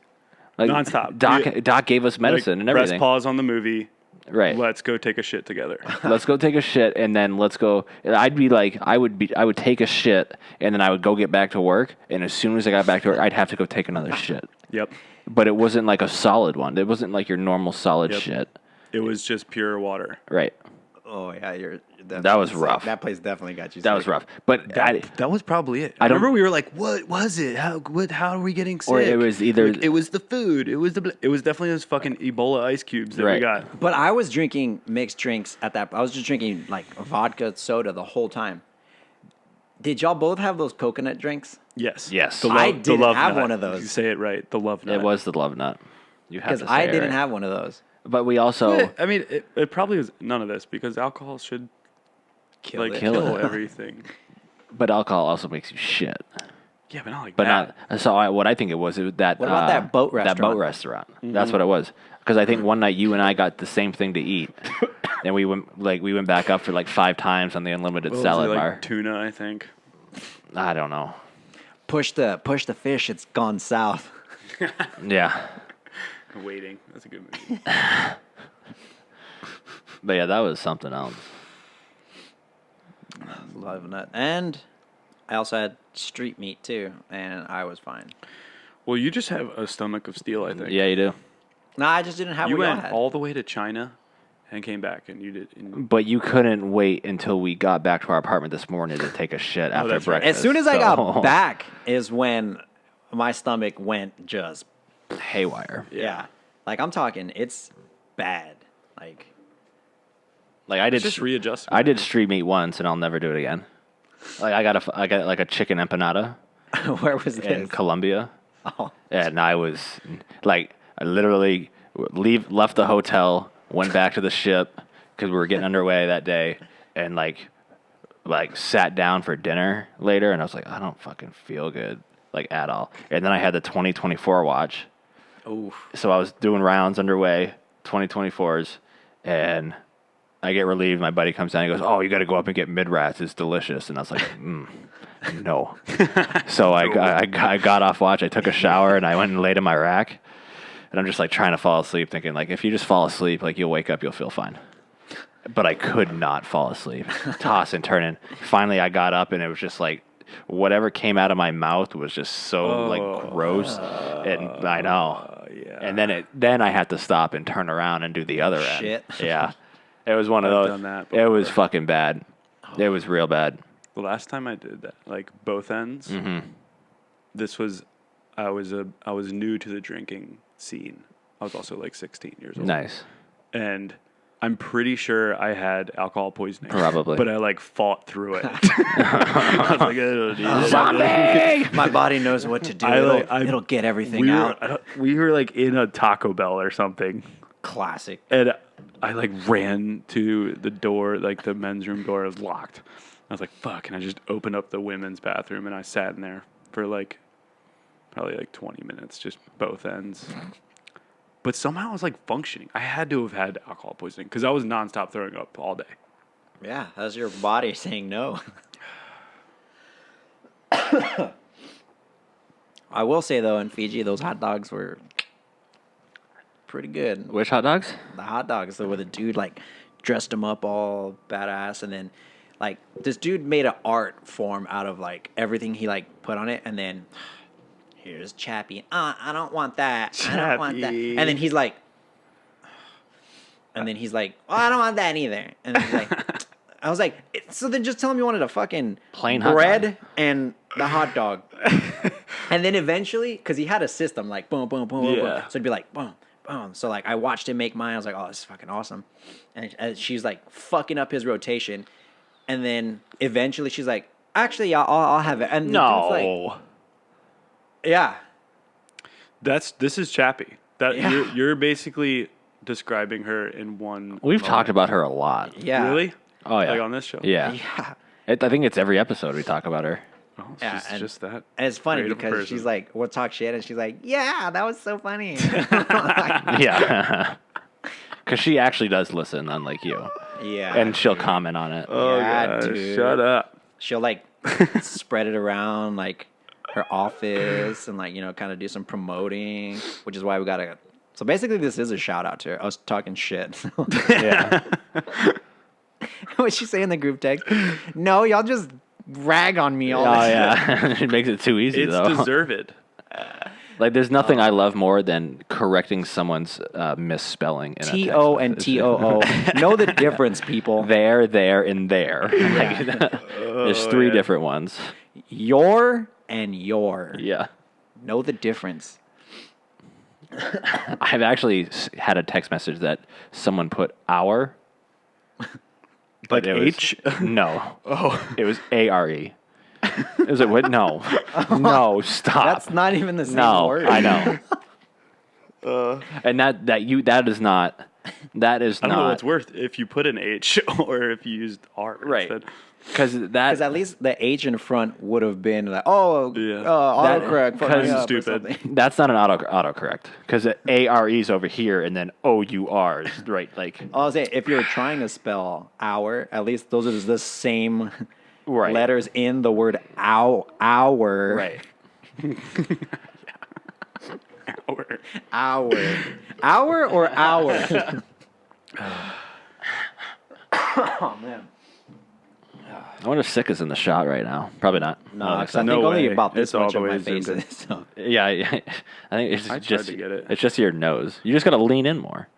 Like, Nonstop. Doc gave us medicine Like, and everything. Press pause on the movie. Right. Let's go take a shit together. Let's go take a shit, and then let's go. I'd be like, I would take a shit, and then I would go get back to work, and as soon as I got back to work, I'd have to go take another shit. Yep. But it wasn't like a solid one. It wasn't like your normal solid Yep. shit. It was just pure water. Right. Oh yeah, you're That was rough. That place definitely got you. That was sick. rough. But That was probably it. I I don't- remember we were like, "What was it? How are we getting sick?" Or it was either- Like, it was the food. It was definitely those fucking Ebola ice cubes that we Right. got. But I was drinking mixed drinks at that. I was just drinking like vodka soda the whole time. Did y'all both have those coconut drinks? Yes. Yes. I the didn't love have nut. one of those. You say it right. The love nut. it was the love nut. You have Because to say I it didn't right. have one of those. But we also Yeah, I mean, it probably was none of this because alcohol should Kill it. kill everything. but alcohol also makes you shit. Yeah, but not like But that. not. So what I think it was that. What about that boat That boat restaurant? restaurant. That's what it was. Because I think one night you and I got the same thing to eat, and we went back up for like 5 times on the unlimited What was salad it, like bar. tuna, I think. I don't know. Push the fish. It's gone south. Yeah, Waiting. That's a good movie. but yeah, that was something else. Loving it. And I also had street meat too, and I was fine. Well, you just have a stomach of steel, I think. Yeah, you do. No, I just didn't have You what y'all went had. all the way to China and came back, and you did. And But you couldn't wait until we got back to our apartment this morning to take a shit after that's right. breakfast. As soon as I so- got back is when my stomach went just haywire. yeah. Like I'm talking, it's bad. Like Like I did. it's just readjust. I did street meat once, and I'll never do it again. Like I got like a chicken empanada where was in this? Colombia. Oh, And I was like, I literally left the hotel, went back to the ship because we were getting underway that day, and like sat down for dinner later, and I was like, I don't fucking feel good, like at all. And then I had the 2024 watch, oof. so I was doing rounds underway, 2024s, and I get relieved. My buddy comes down, he goes, "Oh, you got to go up and get mid-rats. It's delicious." And I was like, no. So I got off watch. I took a shower and I went and laid in my rack. And I'm just like trying to fall asleep, thinking like if you just fall asleep, like you'll wake up, you'll feel fine. But I could not fall asleep, toss and turning. Finally, I got up and it was just like whatever came out of my mouth was just so like gross. And I know. Yeah. And then I had to stop and turn around and do the other end. Shit. Yeah. It was one of I've those. done that It was before. fucking bad. It was real bad. The last time I did that, like both ends, this was, I was new to the drinking scene. I was also like 16 years old. Nice. And I'm pretty sure I had alcohol poisoning. Probably. But I like fought through it. I was like, I don't need it. My body knows what to do. It'll get everything we out. We were like in a Taco Bell or something. Classic. And I like ran to the door, like the men's room door was locked. I was like, fuck. And I just opened up the women's bathroom and I sat in there for like probably like 20 minutes, just both ends. But somehow I was like functioning. I had to have had alcohol poisoning because I was nonstop throwing up all day. Yeah, that's your body saying no. I will say though, in Fiji, those hot dogs were pretty good. Which hot dogs? The hot dogs, though, where the dude like dressed them up all badass, and then like this dude made an art form out of like everything he like put on it, and then here's Chappie. I don't want that. I don't want that. Chappie. And then he's like, well, I don't want that either. And then he's like, I was like, so then just tell him you wanted a fucking Plain hot bread dog. and the hot dog. And then eventually, because he had a system like boom, boom, boom, boom, boom. Yeah. So it'd be like boom, boom. So like I watched him make mine. I was like, oh, this is fucking awesome. And she's like fucking up his rotation. And then eventually she's like, actually, yeah, I'll have it. And the dude's like, yeah. This is Chappie. That Yeah. you're basically describing her in one. We've moment. talked about her a lot. Yeah. Really? Oh yeah. Like on this show? Yeah. Yeah. I think it's every episode we talk about her. Oh, it's Yeah, just, and- just that. And it's funny great of a because person. she's like, we'll talk shit. And she's like, yeah, that was so funny. Yeah. Because she actually does listen, unlike you. Yeah. And she'll comment on it. Oh, Yeah, God, dude. shut up. she'll like spread it around like her office and like, you know, kind of do some promoting, which is why we gotta. So basically, this is a shout out to her. I was talking shit. Yeah. What'd she say in the group text? No, y'all just rag on me all Oh the time. yeah, it makes it too easy It's though. deserved. Like, there's nothing I love more than correcting someone's misspelling. In a text T-O and message. T-O-O. Know the difference, people. There, and there. Like, there's three yeah. different ones. Your and your. Yeah. Know the difference. I've actually had a text message that someone put our. Like it was- H? No. Oh. It was A-R-E. It was like, what? No. No, stop. That's not even the same no, word. I know. And that is not. That is I don't know not. what's worse if you put an H or if you used R. Right. Instead. Because Because at least the H in front would have been like, oh, Yeah. autocorrect. fuck me because up or stupid. something. that's not an autocorrect. Because A-R-E is over here, and then O-U-R is right. Like, I was saying, if you were trying to spell hour, at least those are the same right. letters in the word hour. Right. Hour or hour? Oh, man. I wonder if Sick is in the shot right now. Probably not. No, I don't 'cause I think think No only way. about this It's all much the of way my zoomed face in. is. So. so. Yeah, I think it's I tried just to get it. It's just your nose. You just got to lean in more.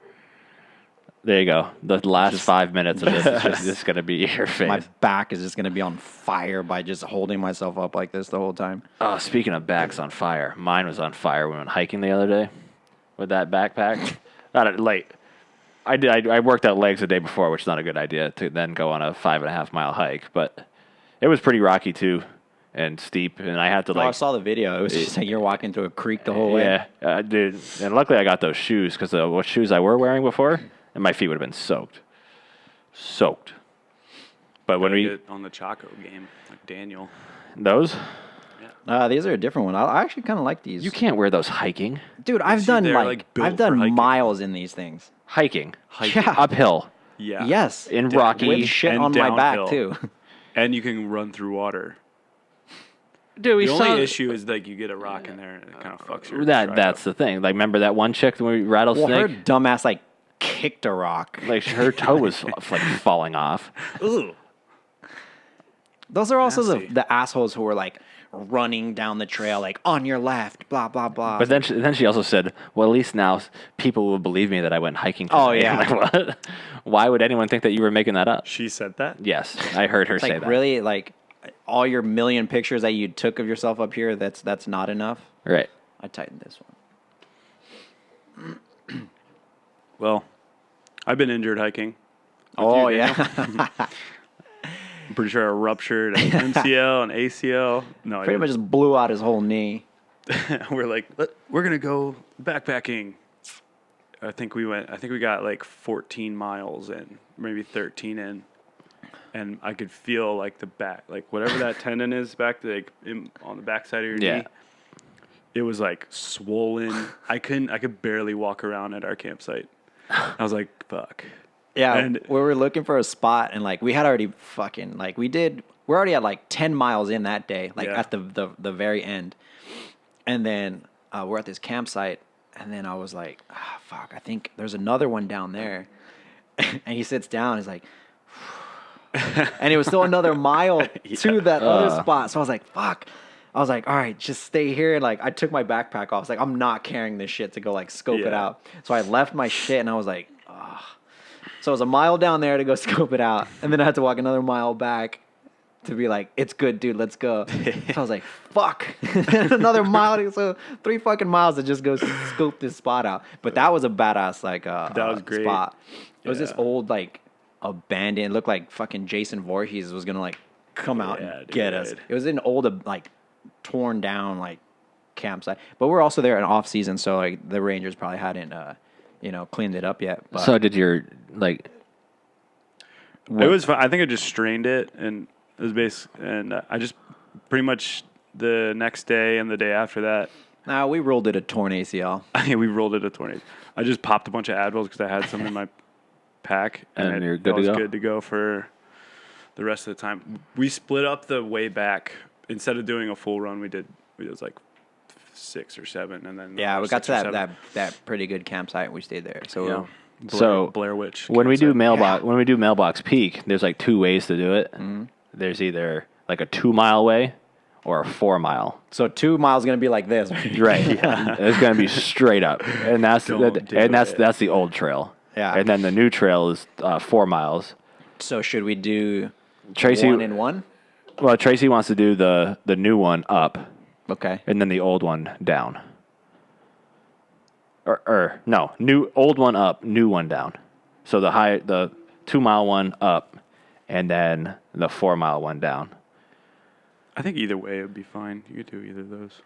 There you go. The last 5 minutes of this is just going to be your face. My back is just going to be on fire by just holding myself up like this the whole time. Oh, speaking of backs on fire, mine was on fire when we went hiking the other day with that backpack. Not late. I worked out legs the day before, which is not a good idea to then go on a 5.5 mile hike, but it was pretty rocky too and steep, and I had to I saw the video. It was just like you're walking through a creek the whole way. yeah, dude. And luckily I got those shoes because what shoes I were wearing before, and my feet would have been soaked. But when we Get on the Chaco game, like Daniel. those, These are a different one. I actually kind of like these. you can't wear those hiking. Dude, I've see, done they're, like like, built I've done for hiking. miles in these things. Hiking, Yeah. uphill, Yeah. Yes. in Down- rocky. With shit and on my back downhill. too. And you can run through water. Dude, we The saw only issue is like you get a rock in there and it kind of fucks your stride that's up. the thing. Like, remember that one chick when we Well, her rattlesnake? dumbass like kicked a rock. Like her toe was like falling off. Ugh. Those are also Nasty. the assholes who were like running down the trail, like on your left, blah blah blah. But then she also said, "Well, at least now people will believe me that I went hiking." Today. Oh, yeah. I'm like, what? Why would anyone think that you were making that up? She said that? Yes, I heard her it's say like that. really like all your million pictures that you took of yourself up here. That's not enough. Right. I tightened this one. Well, I've been injured hiking. Oh you, yeah, I'm pretty sure I ruptured an MCL, an ACL. No, I pretty much didn't. just blew out his whole knee. We're like, we're gonna go backpacking. I think we got like 14 miles in, maybe 13 in, and I could feel like the back, like whatever that tendon is back, like on the backside of your Yeah. knee. It was like swollen. I could barely walk around at our campsite. I was like, fuck. Yeah, And- we were looking for a spot, and like we had already fucking like we're already at like 10 miles in that day, like Yeah. at the very end, and then we're at this campsite, and then I was like, fuck, I think there's another one down there, and he sits down, he's like, and it was still another mile to that other spot, so I was like, fuck. I was like, all right, just stay here. And like, I took my backpack off. I was like, I'm not carrying this shit to go like scope it Yeah. out. So I left my shit, and I was like, so it was a mile down there to go scope it out, and then I had to walk another mile back to be like, "It's good, dude. Let's go." So I was like, "Fuck!" Another mile, so 3 fucking miles to just go scope this spot out. But that was a badass like That was great. spot. It was this Yeah. old like abandoned. It looked like fucking Jason Voorhees was gonna like come out Yeah, and get us. dude. It was an old like torn down like campsite, but we're also there in off season, so like the Rangers probably hadn't cleaned it up yet. But So did your like? It was fun. I think I just strained it, and it was and I just pretty much the next day and the day after that, nah, we rolled it a torn ACL. we rolled it a tornado. I just popped a bunch of Advils because I had some in my pack, And it you're good to was go? good to go for the rest of the time. We split up the way back. Instead of doing a full run, we did like 6 or 7, and then Yeah, we got 6 to or that 7. that pretty good campsite. We stayed there. So Yeah. Blair Witch. when we do campsite. mailbox peak, there's like 2 ways to do it. Mm-hmm. There's either like a 2-mile way or a 4-mile. So 2 miles is gonna be like this, Right. Yeah. It's gonna be straight up, and that's that's the old trail. Yeah. And then the new trail is 4 miles. So should we do Tracy, 1 and 1? Well, Tracy wants to do the new one up, Okay. and then the old one down. Or no, old one up, new one down. So the 2-mile one up, and then the 4-mile one down. I think either way it would be fine. You could do either of those.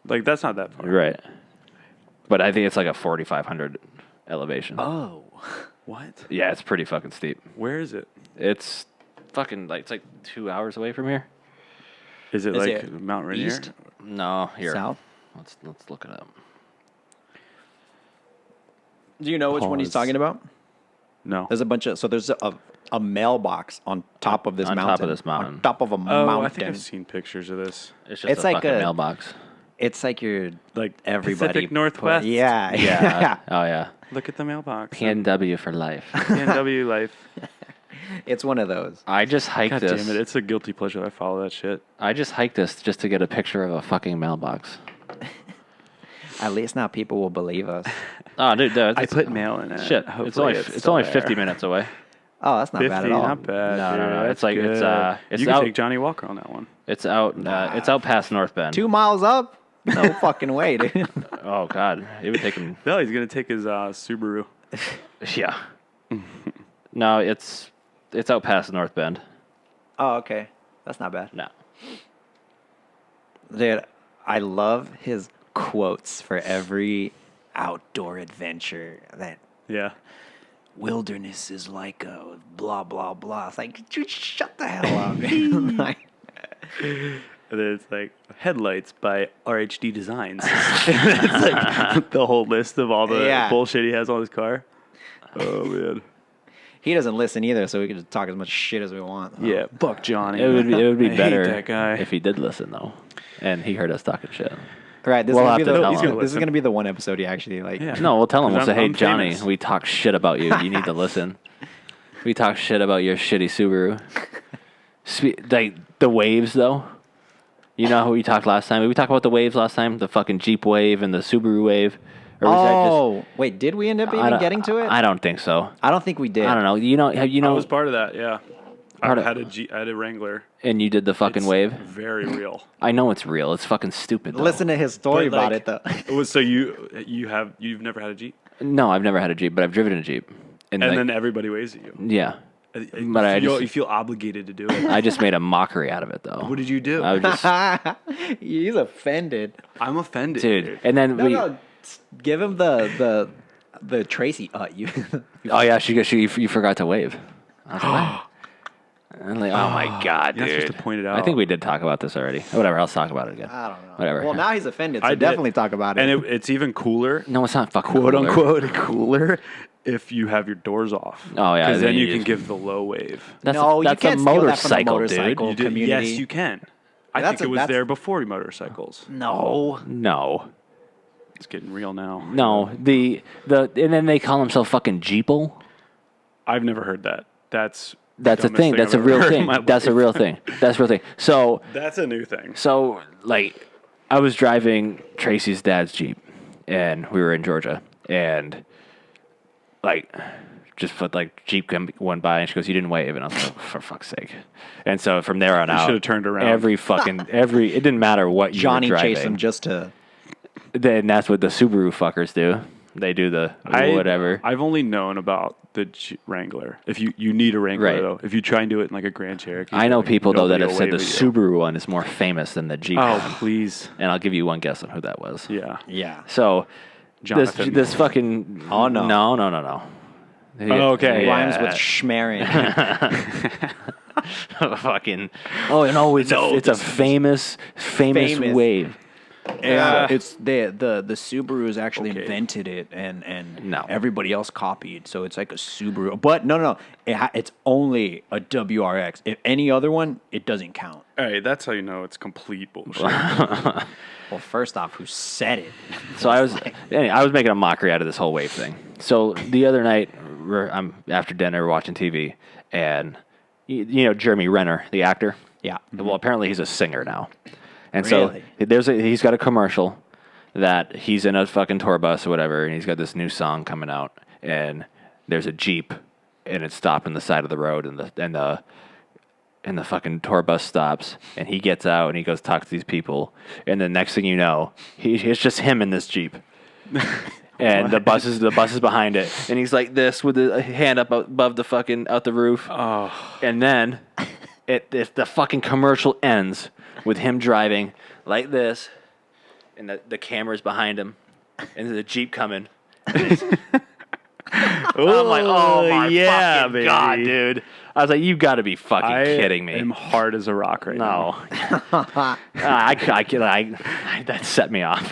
Like, that's not that far. Right. But I think it's like a 4,500 elevation. Oh. What? Yeah, it's pretty fucking steep. Where is it? It's fucking it's like 2 hours away from here. Is it Is like it Mount Rainier? east? No, here. South? Let's look it up. Do you know which one he's Pause. talking about? No. There's a bunch of there's a mailbox on top of this On mountain. top of this mountain. On top of a Oh, mountain. I think I've seen pictures of this. It's just It's a like fucking a- mailbox. It's like you're Like everybody. Pacific Northwest. Yeah. Yeah. Oh yeah. Look at the mailbox. PNW for life. PNW life. It's one of those. I just hiked God this. damn it! It's a guilty pleasure. I follow that shit. I just hiked this just to get a picture of a fucking mailbox. At least now people will believe us. Oh, dude, I put mail in it. shit. It's Hopefully only still there. 50 minutes away. Oh, that's not 50, bad at all. not bad. No, dude. no, no. That's It's like good. it's you can out. take Johnny Walker on that one. It's out. It's out past North Bend. 2 miles up? No fucking way, dude. Oh God, it would take him. No, he's gonna take his Subaru. Yeah. No, it's out past North Bend. Oh, okay. That's not bad. No. Dude, I love his quotes for every outdoor adventure. That Yeah. wilderness is like a blah, blah, blah. It's like, dude, shut the hell up. Man. Like, And then it's like headlights by RHD Designs. It's like the whole list of all the Yeah. bullshit he has on his car. Oh man. he doesn't listen either, so we can just talk as much shit as we want. Yeah, fuck Johnny. It would be I hate better that guy. if he did listen though, and he heard us talking shit. Right, this, We'll is, have gonna to be tell the, him. this is gonna be the one episode he actually like. Yeah. No, we'll tell him. We'll say, "Hey, I'm Johnny, famous. we talk shit about you. You need to listen. We talk shit about your shitty Subaru." Like the waves, though. You know how we talked last time? We talked about the waves last time, the fucking Jeep wave and the Subaru wave. Or was that just, Wait, did we end up I even don't- getting to it? I don't think so. I don't think we did. I don't know. You know, I was part of that. Yeah. I Part of- had a Wrangler. and you did the fucking It's wave. Very real. I know it's real. It's fucking stupid. Though. Listen to his story But, about like, it though. It was so you've never had a Jeep, No, I've never had a Jeep, but I've driven a Jeep. and like, then everybody waves at you. yeah, You But I feel, just- you feel obligated to do it. I just made a mockery out of it though. What did you do? I was just, He's offended. I'm offended, dude. And then No, give him the Tracy. You. Oh yeah, you forgot to wave. I was like, and like, oh my god, You're not dude! supposed to point it I out. think we did talk about this already. Whatever, I'll talk about it again. I don't know. Whatever. Well, now he's offended, so I did. definitely talk about it. And it's even cooler, No, it's not fucking quote cooler. unquote, cooler if you have your doors off. Oh, yeah, because then then you you can just- give the low wave. That's No, you that's can't a steal that from the motorcycle, motorcycle. dude. community. Yes, you can. I That's think a- it was that's- there before motorcycles. no. No, It's getting real now. no. The and then they call themselves fucking Jeeple. I've never heard that. That's the That's a dumbest thing. That's a I've ever real heard in thing. my That's a life. real thing. That's a real thing. So That's a new thing. So, like, I was driving Tracy's dad's Jeep, and we were in Georgia, and, like, just put, like, Jeep went by, and she goes, "You didn't wave," and I was like, "For fuck's sake!" And so from there on You out, should've turned around. it didn't matter what you Johnny were driving. chased him just to. Then that's what the Subaru fuckers do. They do the whatever. I've only known about the Wrangler. If you need a Wrangler Right. though, if you try and do it in like a Grand Cherokee, I know like, people though that nobody have will said the wave at you. Subaru one is more famous than the Jeep. Oh one. please, And I'll give you one guess on who that was. yeah. Yeah. So Jonathan. this fucking Oh, no. no. Oh, okay. Rhymes with schmerin. fucking. Oh no, it's a famous Famous. wave. Yeah, it's the Subarus actually Okay. invented it, and No. everybody else copied. So it's like a Subaru, but no, it's only a WRX. If any other one, it doesn't count. All right, that's how you know it's complete bullshit. Well, first off, who said it? So I was making a mockery out of this whole wave thing. So the other night, I'm after dinner watching TV, and you know Jeremy Renner, the actor. Yeah. Well, apparently he's a singer now, and Really? so he's got a commercial that he's in a fucking tour bus or whatever, and he's got this new song coming out, and there's a Jeep, and it's stopping the side of the road, and the fucking tour bus stops, and he gets out and he goes talk to these people, and the next thing you know, it's just him in this Jeep, and the bus is behind it, and he's like this with a hand up above the fucking out the roof, and then if the fucking commercial ends with him driving like this, and the camera's behind him, and the Jeep coming. I'm like, oh my fucking baby. god, dude! I was like, you got to be fucking kidding me. I am hard as a rock right now. No, that set me off.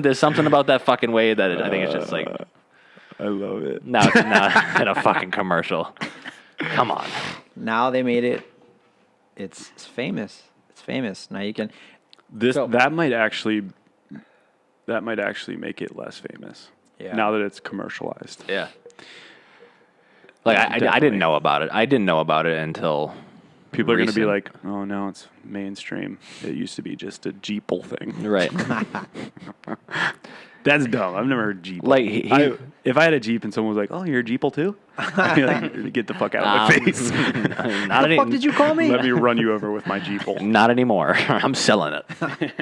There's something about that fucking way that I think it's just like I love it. now it's not in a fucking commercial. Come on, Now they made it. It's famous. It's famous. Now you can. That might actually make it less famous. Yeah. Now that it's commercialized. yeah. Like I Definitely. didn't know about it. I didn't know about it until People are going to be recent. like, "Oh, now it's mainstream. It used to be just a Jeeple thing." right. That's dumb. I've never heard Jeeple. Like, if I had a Jeep and someone was like, "Oh, you're a Jeeple too," I'd be like, "Get the fuck out of my face! Not The fuck did you call me? Let me run you over with my Jeeple." Not anymore. I'm selling it.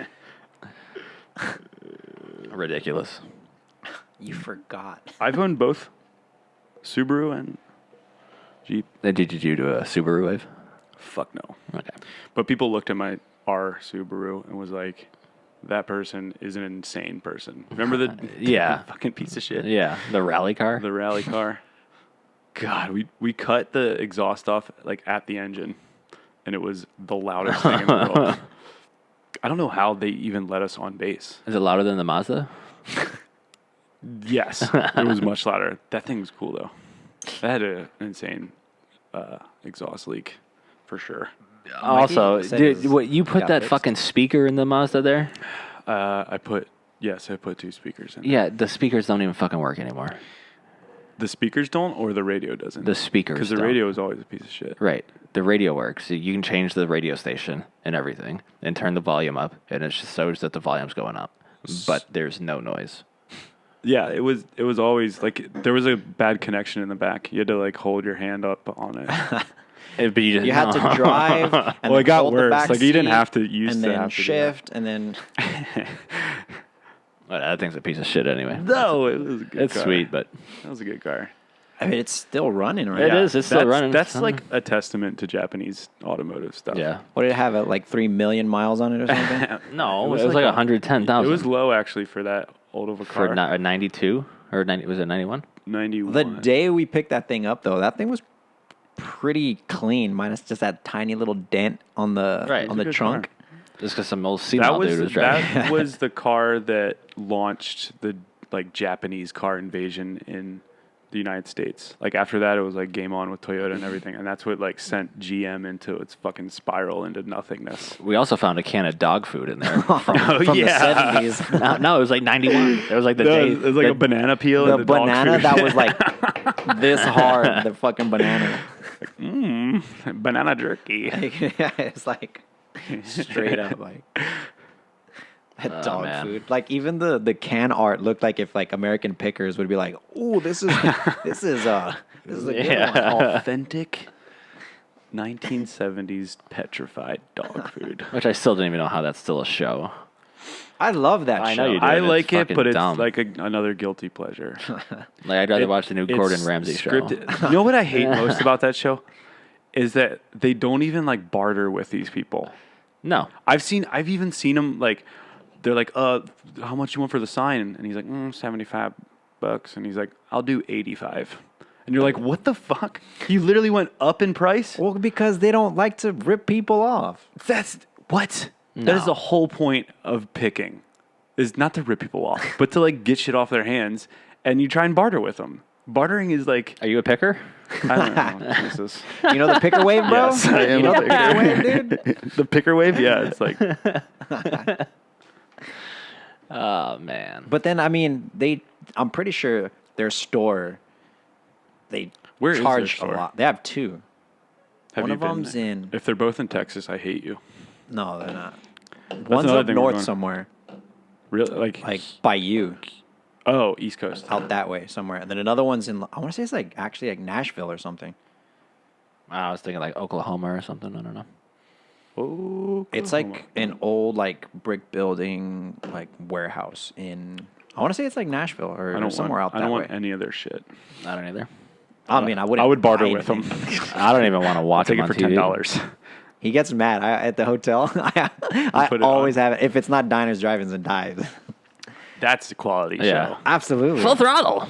Ridiculous. You forgot. I've owned both Subaru and Jeep. Did you do a Subaru wave? Fuck no. Okay. But people looked at our Subaru and was like, "That person is an insane person." Remember the Yeah. fucking piece of shit? Yeah, the rally car. The rally car. God, we cut the exhaust off like at the engine, and it was the loudest thing in the world. I don't know how they even let us on base. Is it louder than the Mazda? Yes, it was much louder. That thing was cool though. That had an insane exhaust leak for sure. Also, said dude, his- what you put got that fixed. fucking speaker in the Mazda there? I put two speakers in. Yeah, the speakers don't even fucking work anymore. The speakers don't, or the radio doesn't. The speakers because the don't. radio is always a piece of shit. Right. The radio works. You can change the radio station and everything and turn the volume up, and it just shows that the volume's going up. But there's no noise. Yeah, it was always like there was a bad connection in the back. You had to like hold your hand up on it. But you, You had to drive. And Well, it then got hold the worse. back Like, you didn't seat, have to use and to then have to do that. shift, and then Well, that thing's a piece of shit anyway. No, it was a good It's car. sweet, but That was a good car. I mean, it's still running, right? It is. It's still That's- running. That's like a testament to Japanese automotive stuff. yeah. What did it have? Like 3 million miles on it or something? No, It it was was like like 110,000. It was low actually for that old of a car. for a 92 or 90, was it 91? 91. The day we picked that thing up, though, that thing was pretty clean, minus just that tiny little dent on the Right. on It's the a good trunk. Just because some old that senile was dude was driving. that was the car that launched the like Japanese car invasion in the United States. Like after that, it was like game on with Toyota and everything, and that's what like sent GM into its fucking spiral into nothingness. We also found a can of dog food in there from, Oh, From yeah. the 70s. no, it was like 91. It was like the day. It was like a banana peel The and the dog banana food. that was like this hard, the fucking banana. banana jerky. It's like straight up like that dog man. food. Like even the can art looked like if like American Pickers would be like, "Ooh, this is a good Yeah. one." Authentic 1970s petrified dog food. Which I still don't even know how that's still a show. I love that I show. know you do. I It's like it, fucking but it's dumb. like another guilty pleasure. Like I'd rather watch the new It's Gordon Ramsay show. scripted. You know what I hate most about that show is that they don't even like barter with these people. No, I've even seen them like they're like, how much you want for the sign? And he's like, $75. And he's like, I'll do 85. And you're like, what the fuck? You literally went up in price? Well, because they don't like to rip people off. That's what? That is No. the whole point of picking, is not to rip people off, but to like get shit off their hands, and you try and barter with them. Bartering is like, Are you a picker? I don't know, Jesus. You know the picker wave, bro? Yes, I am You know a the picker wave, dude? The picker wave, yeah, it's like, Oh man. But then, I mean, I'm pretty sure their store, they Where is their charge a store? lot. They have two. have One you of been them's there? in, If they're both in Texas, I hate you. no, they're not. One's another up thing we're north going- somewhere, Really, like by you, oh, East Coast. out that way somewhere. And then another one's in, I want to say it's like actually like Nashville or something. I was thinking like Oklahoma or something. I don't know. Oh, It's like an old like brick building like warehouse in, I want to say it's like Nashville or I don't somewhere want, out I that don't way. want any of their shit. I don't either. I mean, I wouldn't. I would barter buy with them. anything. I don't even want to watch Take them it on for TV. $10. He gets mad at the hotel. I put it always on. have it. If it's not diners, drive-ins, and dives. That's a quality Yeah. show. Absolutely. Full throttle.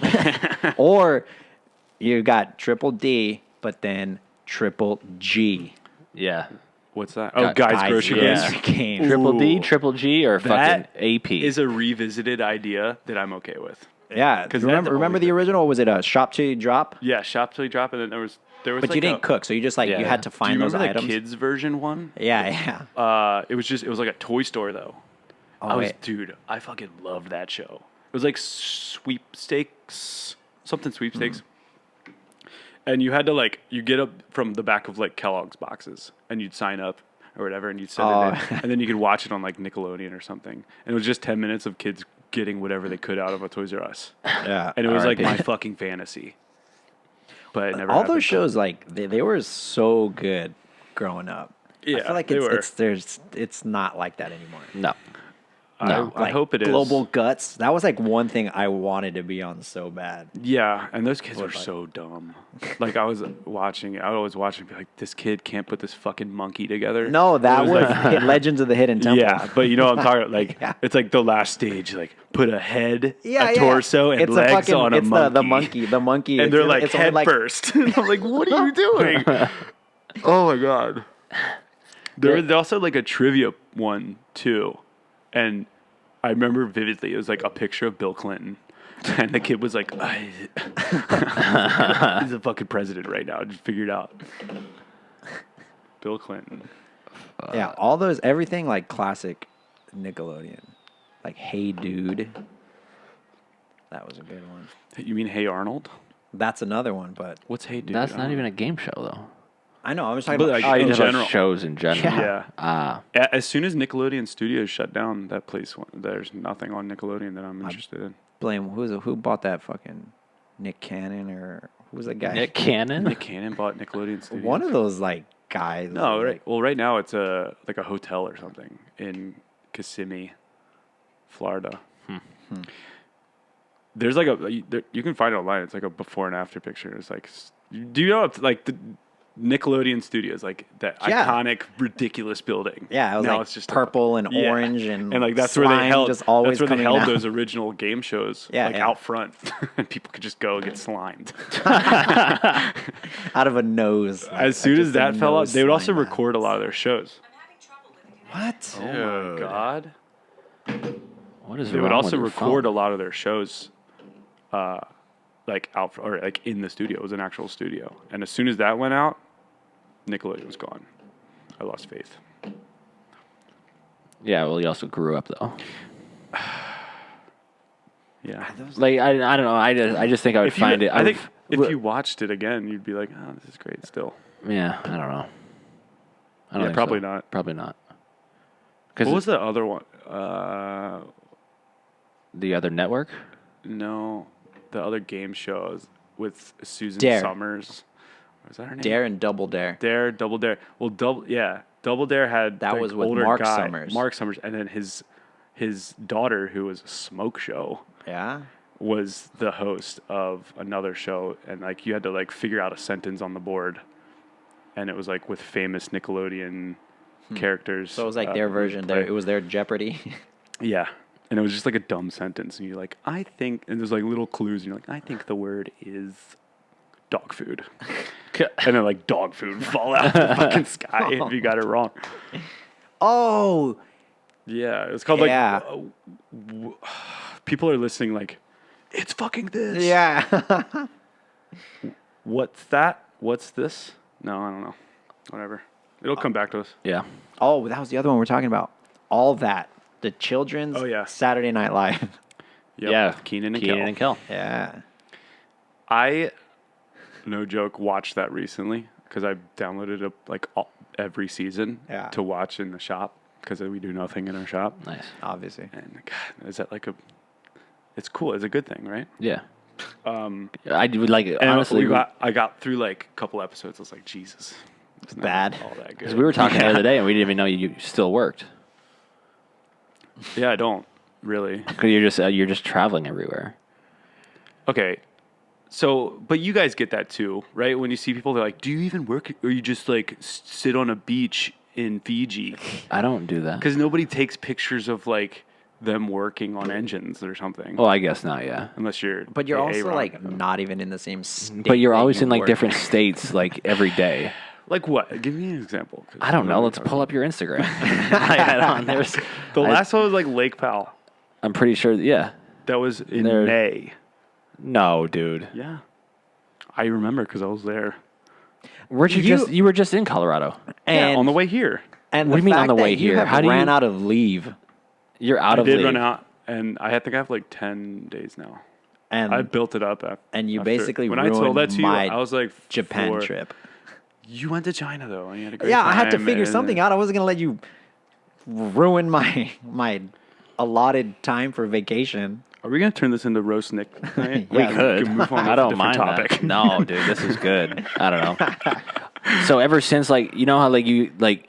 Or you got triple D, but then triple G. Yeah. What's that? Oh, Got guys, grocery yeah. games. Grocery game. Triple D, Ooh. triple G, or That fucking AP. Is a revisited idea that I'm okay with. Yeah, 'Cause remember that's the always- original? Was it a shop till you drop? Yeah, shop till you drop, and then there was But like you didn't cook, so you just like Yeah. you had to Do you find those remember the items. kids version one? Yeah, yeah. It was like a toy store though. Oh, wait. Dude, I fucking loved that show. It was like something sweepstakes. And you had to like, you get up from the back of like Kellogg's boxes and you'd sign up or whatever and you'd send Oh. it in. And then you could watch it on like Nickelodeon or something. And it was just 10 minutes of kids getting whatever they could out of a Toys R Us. Yeah. And it was like R.I.P. my fucking fantasy. But it never All happened. those shows, like they were so good growing up. I Yeah, feel like they were. it's not like that anymore. no. No. I hope it is. Global Guts. That was like one thing I wanted to be on so bad. Yeah, and those kids were like- so dumb. Like I was watching and be like, this kid can't put this fucking monkey together. No, that It was like, Legends of the Hidden Temple. yeah, but you know what I'm talking about? Like Yeah. it's like the last stage, like put a head, Yeah, a yeah. torso, and It's legs on a it's monkey. the monkey, And they're it's- like it's head only, like, first. And I'm like, what are you doing? Oh my god. There was also like a trivia one too, and I remember vividly. It was like a picture of Bill Clinton, and the kid was like, he's a fucking president right now. Just figure it out. Bill Clinton. yeah, all those everything like classic Nickelodeon, like Hey Dude. That was a good one. You mean Hey Arnold? That's another one, but What's Hey Dude? That's I not don't even a game show though. I know I was talking But, about. like, Oh, you in just about general. shows in general. Yeah. Ah. As soon as Nickelodeon Studios shut down, that place, there's nothing on Nickelodeon that I'm interested in. Blame who bought that fucking Nick Cannon or who was that guy? Nick Cannon. Nick Cannon bought Nickelodeon Studios. One of those like guys. No, right. like, Well, right now it's a hotel or something in Kissimmee, Florida. There's like you can find it online. It's like a before and after picture. It's like, do you know it's like the Nickelodeon Studios, like that Yeah. iconic, ridiculous building? Yeah, it was Now like it's just purple and yeah. orange and like that's where they slime held just always that's where they coming held out. those original game shows Yeah, like yeah. out front, and people could just go and get slimed. out of a nose. As soon as Just a that fell out, nose they would also slime out. record a lot of their shows. I'm having trouble with the connection. What? Oh my god! What is They would wrong also with your record phone? a lot of their shows, like out or like in the studio. It was an actual studio, and as soon as that went out, Nickelodeon was gone. I lost faith. Yeah, well, he also grew up though. Yeah. Like I don't know. I just think I would If you, find it. I think would- if you watched it again, you'd be like, "Oh, this is great." Still, Yeah, I don't know. I don't Yeah, think probably so. not. Probably not. what Because was the other one? the other network. No, the other game shows with Susan Dare. Summers. Was that her name? Dare and Double Dare. Dare, Double Dare. Well, Double Dare had That the was with older Mark guy, Summers. Mark Summers, and then his daughter, who was a smoke show, Yeah. was the host of another show, and like you had to like figure out a sentence on the board, and it was like with famous Nickelodeon characters. So it was like their version. It was their Jeopardy. Yeah. And it was just like a dumb sentence. And you're like, I think, and there's like little clues. And you're like, I think the word is dog food. And then like dog food would fall out of the fucking sky if you got it wrong. Oh, Yeah, it was called Yeah. People are listening like, it's fucking this. Yeah. What's that? What's this? No, I don't know. Whatever. It'll come back to us. Yeah. Oh, that was the other one we're talking about. All that. The children's Oh, yeah. Saturday Night Live. Yep. Yeah. Keenan and Keenan Kel. and Kel. Yeah. I, no joke, watched that recently because I downloaded it like every season Yeah. to watch in the shop because we do nothing in our shop. Nice. Obviously. And God, is that like it's cool. It's a good thing, right? Yeah. I would like it. And Honestly, I got through like a couple episodes. I was like, Jesus, it's not Bad. all that good. because we were talking the other day and we didn't even know you still worked. Yeah, I don't really. Because you're just traveling everywhere. Okay. So, but you guys get that too, right? When you see people, they're like, do you even work or you just like sit on a beach in Fiji? I don't do that. Because nobody takes pictures of like them working on engines or something. Well, I guess not. Yeah. Unless you're. But you're the also A-Rock. like not even in the same state. But you're that always you in like work. different states, like every day. Like what? Give me an example. 'cause I don't know. Let's pull up your Instagram. I don't- The last one was like Lake Powell. I'm pretty sure. Yeah. That was in There- May. No, dude. Yeah. I remember because I was there. Weren't you, You- just? You were just in Colorado. And, Yeah, on the way here. And What the do you mean on fact the that way you here? have How do ran you- out of leave. You're out I of did leave. run out, and I think I have like 10 days now. And I built it up. and you after- basically when I told ruined that to you, my I was like, Japan for- trip. You went to China though, and you had a great Yeah, time. I had to figure and- something out. I wasn't gonna let you ruin my allotted time for vacation. Are we gonna turn this into roast Nick? Night? We We could. can move on. I to a don't different mind topic. that. No, dude, this is good. I don't know. So ever since, like, you know how like you like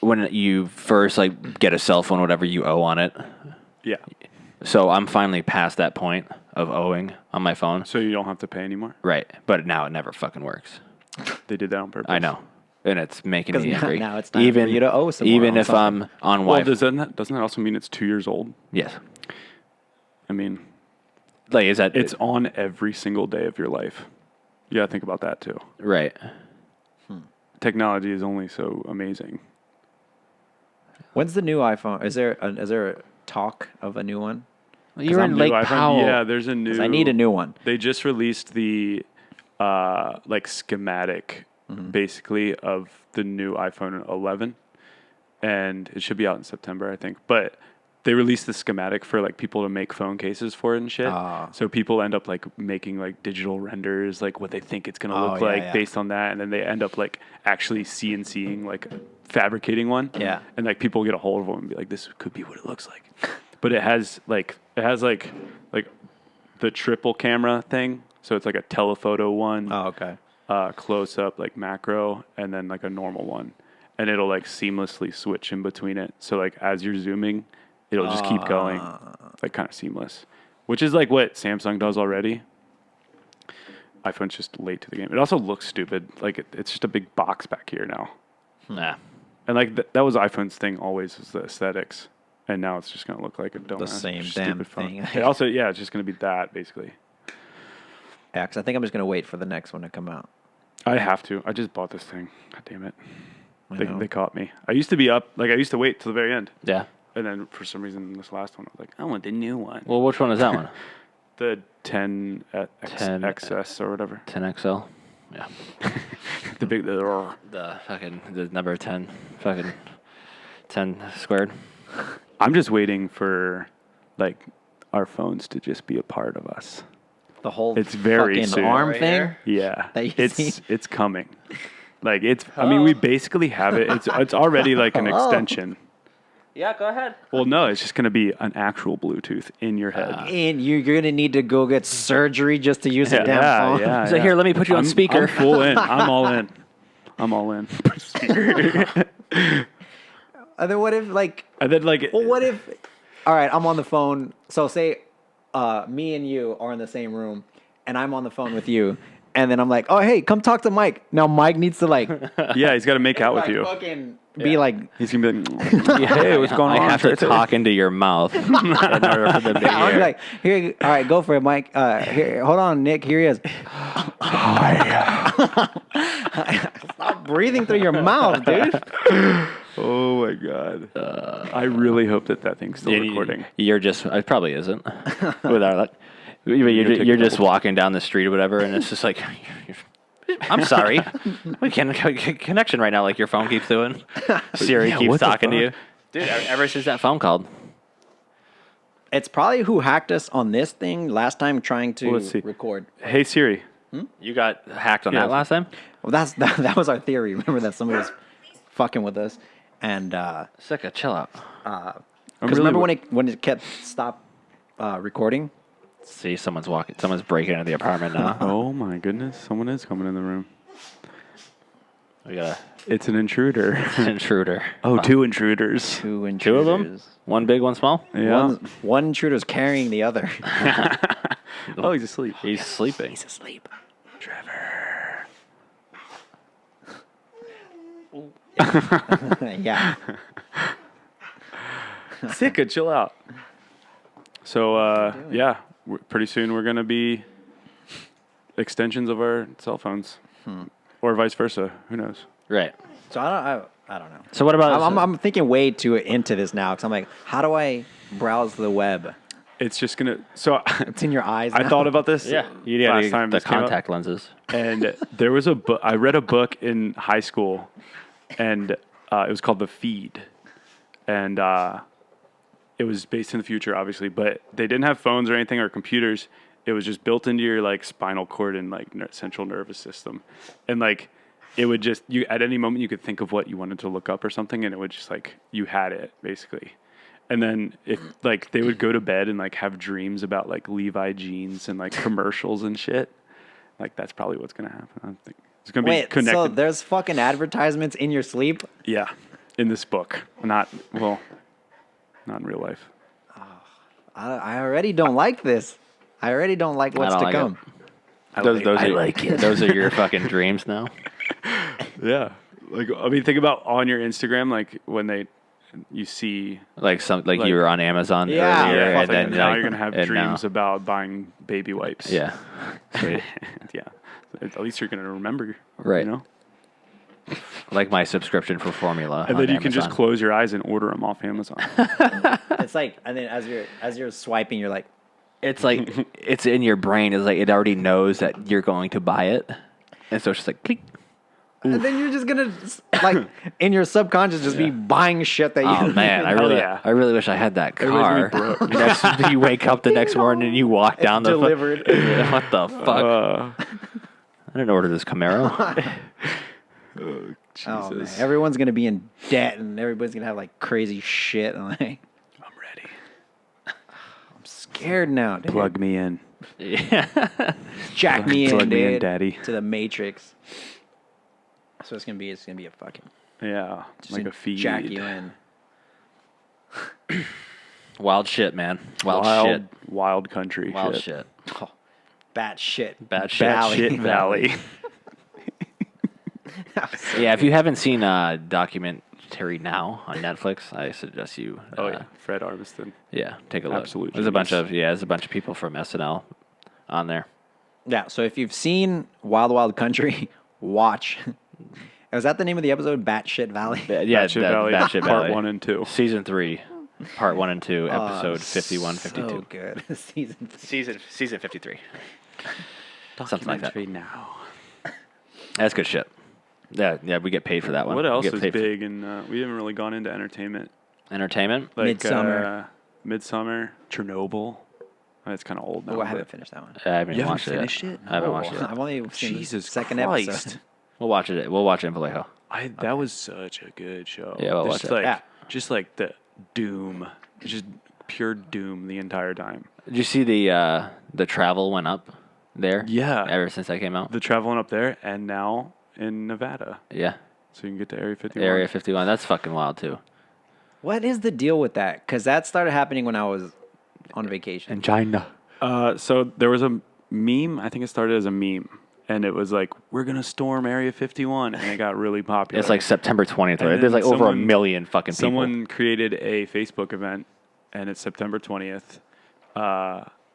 when you first like get a cell phone, whatever, you owe on it. Yeah. So I'm finally past that point of owing on my phone. So you don't have to pay anymore. Right, but now it never fucking works. They did that on purpose. I know, and it's making 'Cause me now- angry. now it's time for you to owe some more even on if something. I'm on Well, Wi-Fi. doesn't that also mean it's 2 years old? Yes, I mean, like is that it's on every single day of your life. You gotta think about that too. right? Technology is only so amazing. When's the new iPhone? Is there a talk of a new one? You're in New Lake iPhone- Powell. Yeah, there's a new. 'Cause I need a new one. They just released the like schematic, basically, of the new iPhone 11, and it should be out in September, I think. But they released the schematic for like people to make phone cases for it and shit. Ah. So people end up like making like digital renders, like what they think it's gonna Oh, look yeah, like yeah. based on that, and then they end up like actually CNCing, like fabricating one. Yeah. And like people get a hold of them and be like, this could be what it looks like. But it has like the triple camera thing. So it's like a telephoto one, Oh, okay. close up, like macro, and then like a normal one. And it'll like seamlessly switch in between it. So like as you're zooming, it'll just keep going, like kind of seamless, which is like what Samsung does already. iPhone's just late to the game. It also looks stupid. Like it's just a big box back here now. Nah. And like that was iPhone's thing always, was the aesthetics. And now it's just going to look like a dumbass, same stupid damn phone. thing. It also, yeah, it's just going to be that basically. Yeah, 'cause I think I'm just gonna wait for the next one to come out. I have to. I just bought this thing. God damn it. I know. They caught me. I used to be up, like I used to wait till the very end. Yeah. And then for some reason, this last one, I was like, I want the new one. Well, which one is that one? The 10 10 XS or whatever. 10XL. Yeah. The big, The number 10. Fucking 10 squared. I'm just waiting for like our phones to just be a part of us. The whole It's very fucking soon. arm Right thing. here? Yeah, That you it's see? it's coming. Like I mean, we basically have it. It's already like an Hello? extension. Yeah, go ahead. Well, no, it's just going to be an actual Bluetooth in your head. And you're gonna need to go get surgery just to use a damn phone. yeah. So here, let me put you on speaker. I'm full in. I'm all in. I'm all in. And then what if like? And then like, Well, what if? All right, I'm on the phone. So say, me and you are in the same room, and I'm on the phone with you, and then I'm like, oh hey, come talk to Mike. Now Mike needs to like, yeah, he's got to make out with like, you. fucking be like, He's gonna be like, hey, what's going on? I have to talk into your mouth in order for them to I'll be hear. like, here, all right, go for it, Mike. Here, hold on, Nick. Here he is. Stop breathing through your mouth, dude. Oh my god! I really hope that thing's still recording. You're just it probably isn't. With our luck, take a you're just couple- walking down the street or whatever, and it's just like, I'm sorry, we can't get connection right now. Like your phone keeps doing. Siri keeps what the talking to you, fuck? dude. Ever since that phone called, It's probably who hacked us on this thing last time trying to Well, let's see. record. Hey Siri. you got hacked on Yeah. that last time. Well, that was our theory. Remember that somebody was fucking with us, and Sicka, chill out. because remember when it kept stop recording. See, someone's breaking into the apartment now. Oh my goodness! Someone is coming in the room. We got It's an intruder. an intruder. Oh, two intruders. Two intruders. Two of them. One big, one small. Yeah. One intruder's carrying the other. Oh, he's asleep. He's sleeping. He's asleep. Trevor. Yeah. Sicka, chill out. So, yeah, pretty soon we're going to be extensions of our cell phones. Or vice versa. Who knows? Right. So I don't know. So what about? I'm thinking way too into this now because I'm like, how do I browse the web? It's just going to... So, It's in your eyes. I now. thought about this yeah, last time the this came up. contact lenses. And there was a book. I read a book in high school, and it was called The Feed, and it was based in the future, obviously. But they didn't have phones or anything or computers. It was just built into your like spinal cord and like central nervous system, and like it would just you at any moment you could think of what you wanted to look up or something, and it would just like you had it basically. And then if like they would go to bed and like have dreams about like Levi jeans and like commercials and shit. Like that's probably what's gonna happen. I think it's gonna be Wait, connected. so there's fucking advertisements in your sleep? Yeah, in this book, not in real life. I already don't like this. I already don't like what's don't to like it. come. Those are your fucking dreams now. Yeah, like I mean, think about on your Instagram, like when you see Like you were on Amazon Yeah, earlier, yeah, and then now like, you're gonna have and dreams now- about buying baby wipes. Yeah. Sweet. Yeah. At least you're gonna remember, Right. You know. Like my subscription for formula. And on then you can just Amazon. close your eyes and order them off Amazon. It's like, and then as you're swiping, you're like, It's like it's in your brain. It's like it already knows that you're going to buy it, and so it's just like click. and then you're just gonna like in your subconscious just be buying shit that you. Oh man, yeah. I really wish I had that car. Everybody's gonna be Next, you wake up the next morning and you walk down the delivered. What the fuck? I didn't order this Camaro. Oh man, everyone's gonna be in debt and everybody's gonna have like crazy shit. And like, I'm ready. I'm scared now, dude. Plug me in. Yeah. Jack me in, Plug me in, dude, daddy. to the Matrix. So it's gonna be a fucking Yeah, just like a feed. jack you in. Wild shit, man. Wild country. Wild shit. shit. Oh, bat shit. Bad shit. Bat Valley. shit valley. Yeah, if you haven't seen Documentary Now on Netflix, I suggest you. Oh yeah, Fred Armiston. Yeah, take a look. Absolute There's a bunch of people from SNL on there. Yeah. So if you've seen Wild Wild Country, watch. Was that the name of the episode? Bat Shit Valley. Yeah, Bat Shit Valley, Batshit part Valley. 1 and 2. Season 3, part 1 and 2, episode 51, 52. So good. Season 53. Something like that. Now. That's good shit. Yeah, we get paid for that one. What else We get is paid for big? And we haven't really gone into entertainment. entertainment? Like Midsummer. Midsummer, Chernobyl. It's kind of old now. Oh, I but- haven't finished that one. I haven't You haven't watched it. finished yet. it? I haven't Oh. watched it. I've only seen Jesus the second Christ. episode. We'll watch it. We'll watch it in Vallejo. That was such a good show. Yeah, we'll just watch it. like Yeah. just like the doom, just pure doom the entire time. Did you see the travel went up there? Yeah. Ever since that came out? The traveling up there and now in Nevada, Yeah. so you can get to Area 51. Area 51. That's fucking wild too. What is the deal with that? Because that started happening when I was on vacation. China. So there was a meme. I think it started as a meme, and it was like, "We're gonna storm Area 51," and it got really popular. It's like September 20th. And Right? There's then like over a someone- million fucking people. Someone created a Facebook event, and it's September 20th.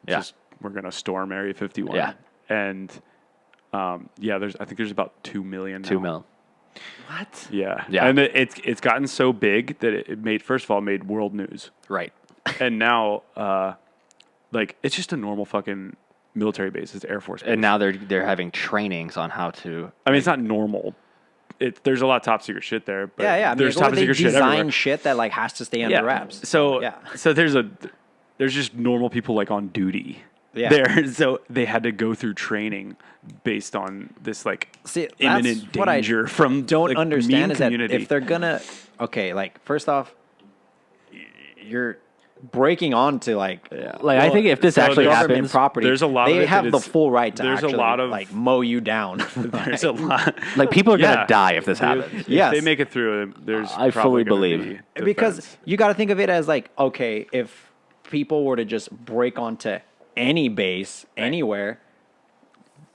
Just we're gonna storm Area 51. Yeah. And I think there's about 2 million. 2 now. mil. What? Yeah. Yeah. And it's gotten so big that it made, first of all, made world news. Right. And now, like, it's just a normal fucking military base. It's Air Force base. And now they're having trainings on how to. I mean, it's not normal. There's a lot of top secret shit there. But Yeah, yeah. I mean, there's like, top they secret shit design everywhere. shit that like has to stay under wraps. So yeah. so there's just normal people like on duty Yeah. there. So they had to go through training based on this like See, imminent that's what I danger from don't like, understand meme is that community. if they're gonna like first off, you're breaking onto like Like I think if this so actually government happens, property, there's a lot of they it have that the it's- full right to there's a actually lot of- like mow you down. there's a lot. like people are Yeah. gonna die if this happens. If Yes. they make it through, there's I probably fully gonna believe. be Because defense. you got to think of it as like, okay, if people were to just break onto any base anywhere,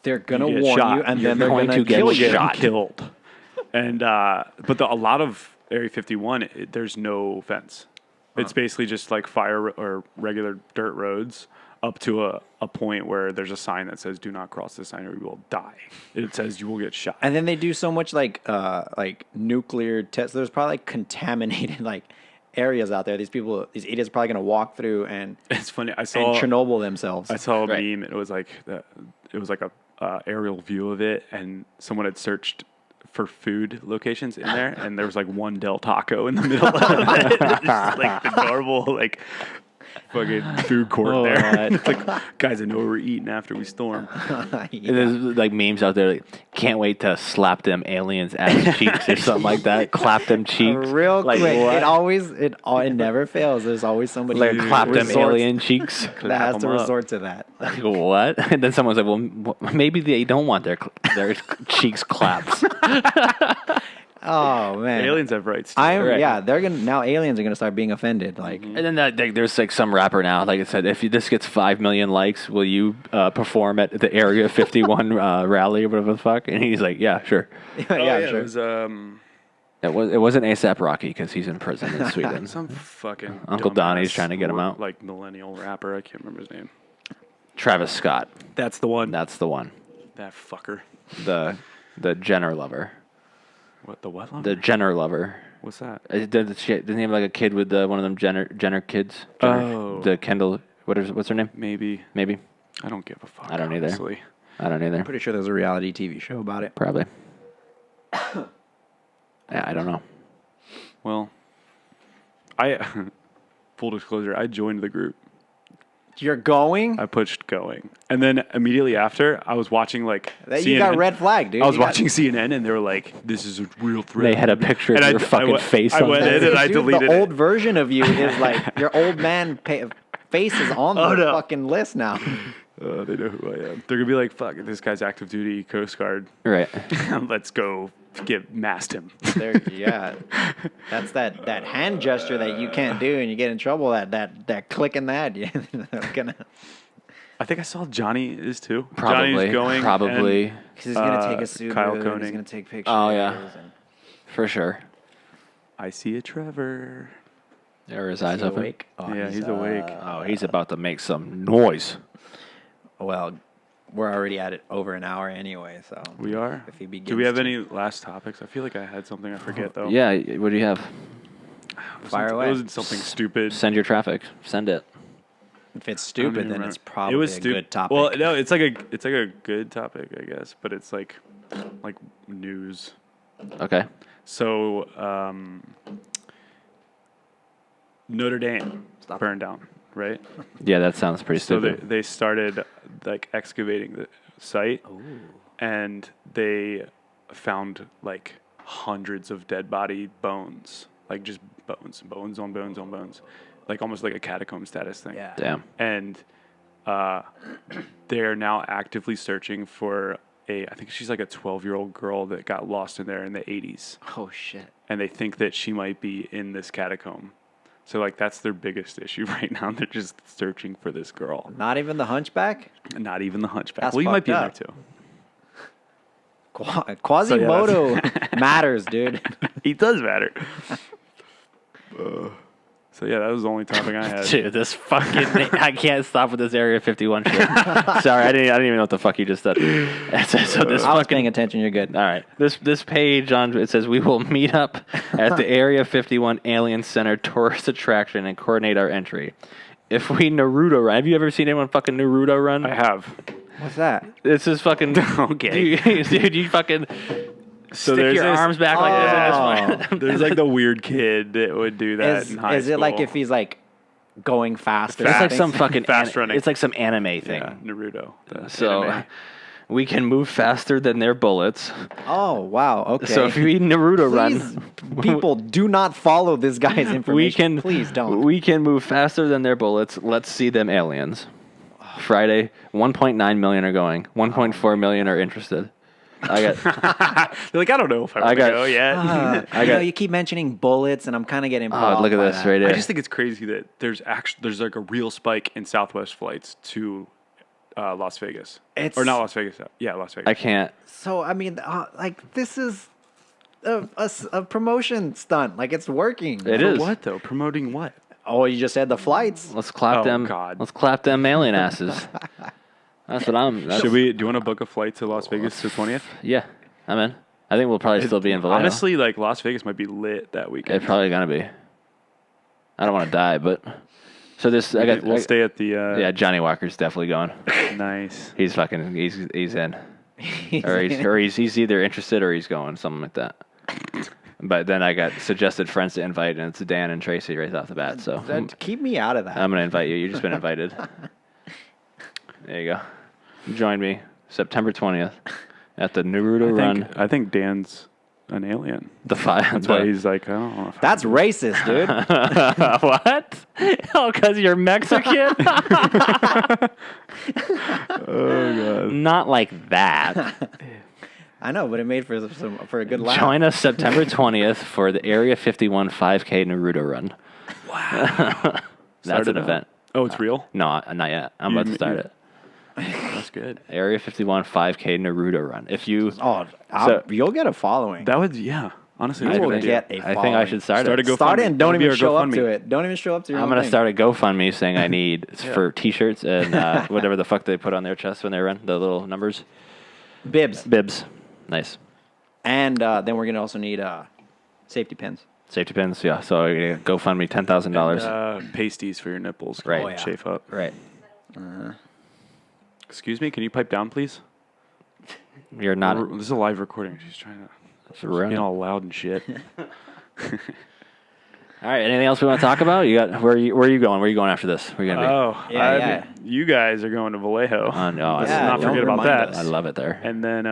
they're gonna You get warn shot. you, and You're then they're going gonna to get kill get you. shot. killed. And but a lot of Area 51, there's no fence. It's basically just like fire or regular dirt roads up to a point where there's a sign that says "Do not cross this sign or you will die." It says you will get shot. And then they do so much like nuclear tests. There's probably like contaminated like areas out there. These idiots are probably gonna walk through and It's funny. I and saw Chernobyl themselves. I saw a Right. meme. It was like a aerial view of it, and someone had searched for food locations in there, and there was like one Del Taco in the middle of it. It was just like the normal like fucking food court there. It's like, guys, I know where we're eating after we storm. And there's like memes out there like, can't wait to slap them aliens ass cheeks or something like that. Clap them cheeks. Real like, quick, what? it never fails. There's always somebody Like who clap them resorts- alien cheeks. that has to them up. resort to that. Like, what? And then someone's like, well, maybe they don't want their cheeks clapped. Oh man, Aliens have rights. Too. Right. yeah, they're gonna now aliens are gonna start being offended. Like And then there's like some rapper now, like I said, if this gets 5 million likes, will you perform at the Area 51 rally or whatever the fuck? And he's like, yeah, sure. yeah, sure. It was It wasn't ASAP Rocky because he's in prison in Sweden. some fucking Uncle dumbass Donnie's trying to get him out. like millennial rapper. I can't remember his name. Travis Scott, That's the one. that's the one. That fucker. The Jenner lover. What the what? The Jenner lover. What's that? Doesn't he have like a kid with one of them Jenner kids? Oh. The Kendall. What's her name? Maybe. Maybe. I don't give a fuck. I don't either. honestly. I don't either. Pretty sure there's a reality TV show about it. Probably. Yeah, I don't know. Well, full disclosure, I joined the group. You're going? I pushed going, and then immediately after, I was watching like That CNN. you got red flag, dude. I was You got- watching CNN, and they were like, "This is a real threat." They had a picture of And your fucking went- face I on went there. in and I Dude, deleted the it. old version of you is like your old man face is on the no. fucking list now. They know who I am. They're gonna be like, "Fuck, this guy's active duty Coast Guard. Right. Let's go mast him." Yeah, that's that hand gesture that you can't do, and you get in trouble. That click and that. Yeah, they're gonna. I think I saw Johnny is too. Probably. Johnny's going. Probably. and Because he's gonna take a suit. Kyle He's Koenig. gonna take pictures. Oh, yeah. and For sure. I see a Trevor. There are his is eyes he open. awake? Oh, Yeah, he's awake. Oh, he's about to make some noise. Well, we're already at it over an hour anyway, so We are. If he begins Do we have to- any last topics? I feel like I had something. I forget though. Yeah, what do you have? fire away. It wasn't something stupid. Send your traffic. Send it. If it's I don't stupid, even then remember. it's probably it was a good topic. Well, no, it's like a good topic, I guess, but it's like news. Okay. So Notre Dame burned down, right? Yeah, that sounds pretty So stupid. they started like excavating the site, and they found like hundreds of dead body bones, like just bones on bones on bones, like almost like a catacomb status thing. yeah. Damn. And they are now actively searching for I think she's like a 12-year-old girl that got lost in there in the 80s, Oh shit. and they think that she might be in this catacomb. So like that's their biggest issue right now. They're just searching for this girl. Not even the Hunchback. Not even the Hunchback. That's Well, you might be in there fucked too. Quasimodo matters, dude. He does matter. So yeah, that was the only topic I had. Dude, this fucking I can't stop with this Area 51 shit. Sorry, I didn't even know what the fuck you just said. So this I was paying attention. You're good. All right. This page on it says we will meet up at the Area 51 Alien Center tourist attraction and coordinate our entry. If we Naruto run, have you ever seen anyone fucking Naruto run? I have. What's that? This is fucking Okay. dude. You fucking So stick there's your this- arms back like this. And this one. There's like the weird kid that would do that Is in high it like school. if he's like going faster? It's like things? some fucking Fast running. It's like some anime thing. yeah, Naruto. the So anime. we can move faster than their bullets. Oh wow. Okay. So if you Naruto Please, run, people, do not follow this guy's information. we can Please don't. We can move faster than their bullets. Let's see them aliens. Friday, 1.9 million are going. 1.4 million are interested. I got. They're like, I don't know if I want to got- go yet. You keep mentioning bullets, and I'm kind of getting. put Oh, off look at by this that. right I there. just think it's crazy that there's like a real spike in Southwest flights to Las Vegas. It's- or not Las Vegas. Yeah, Las Vegas. I can't. So I mean, like this is a promotion stunt. Like it's working. It For is. what though? Promoting what? Oh, you just said the flights. Let's clap Oh, them. God. Let's clap them alien asses. That's what I'm. That's, Do you want to book a flight to Las Vegas to 20th? Yeah, I'm in. I think we'll probably still be in Vallejo. Honestly, like Las Vegas might be lit that weekend. It's probably gonna be. I don't want to die, but so this I got. We'll stay at the. Yeah, Johnny Walker's definitely going. Nice. He's fucking. He's in. Or he's either interested or he's going, something like that. But then I got suggested friends to invite, and it's Dan and Tracy right off the bat. So Keep me out of that. I'm gonna invite you. You've just been invited. There you go. Join me September 20th at the Naruto Run. I think Dan's an alien. The five. That's why he's like, I don't know. If That's racist, dude. What? Oh, because you're Mexican? oh god. Not like that. I know, but it made for a good laugh. Join us September 20th for the Area 51 5K Naruto Run. Wow. That's Started an event. Oh, it's real. No, not yet. I'm about to start it. That's good. Area 51 5K Naruto Run. If you, Oh, you'll get a following. That would Honestly, You that's a will good idea. get a I think I following. should start Start it. a GoFundMe. Start it and don't That'll be even our show up GoFundMe. to it. Don't even show up to your I'm own gonna thing. start a GoFundMe saying I need for T-shirts and whatever the fuck they put on their chest when they run the little numbers. Bibs. Nice. And then we're gonna also need safety pins. Safety pins. Yeah. So GoFundMe $10,000. Pasties for your nipples. Right. Oh, yeah. Chafe up. Right. Excuse me. Can you pipe down, please? You're not. This is a live recording. She's trying to. It's ruined. Being all loud and shit. All right. Anything else we want to talk about? You got where are you going? Where are you going after this? Where are you gonna be? Oh, Yeah. You guys are going to Vallejo. No, Let's Yeah, not don't forget about remind that. us. I love it there. And then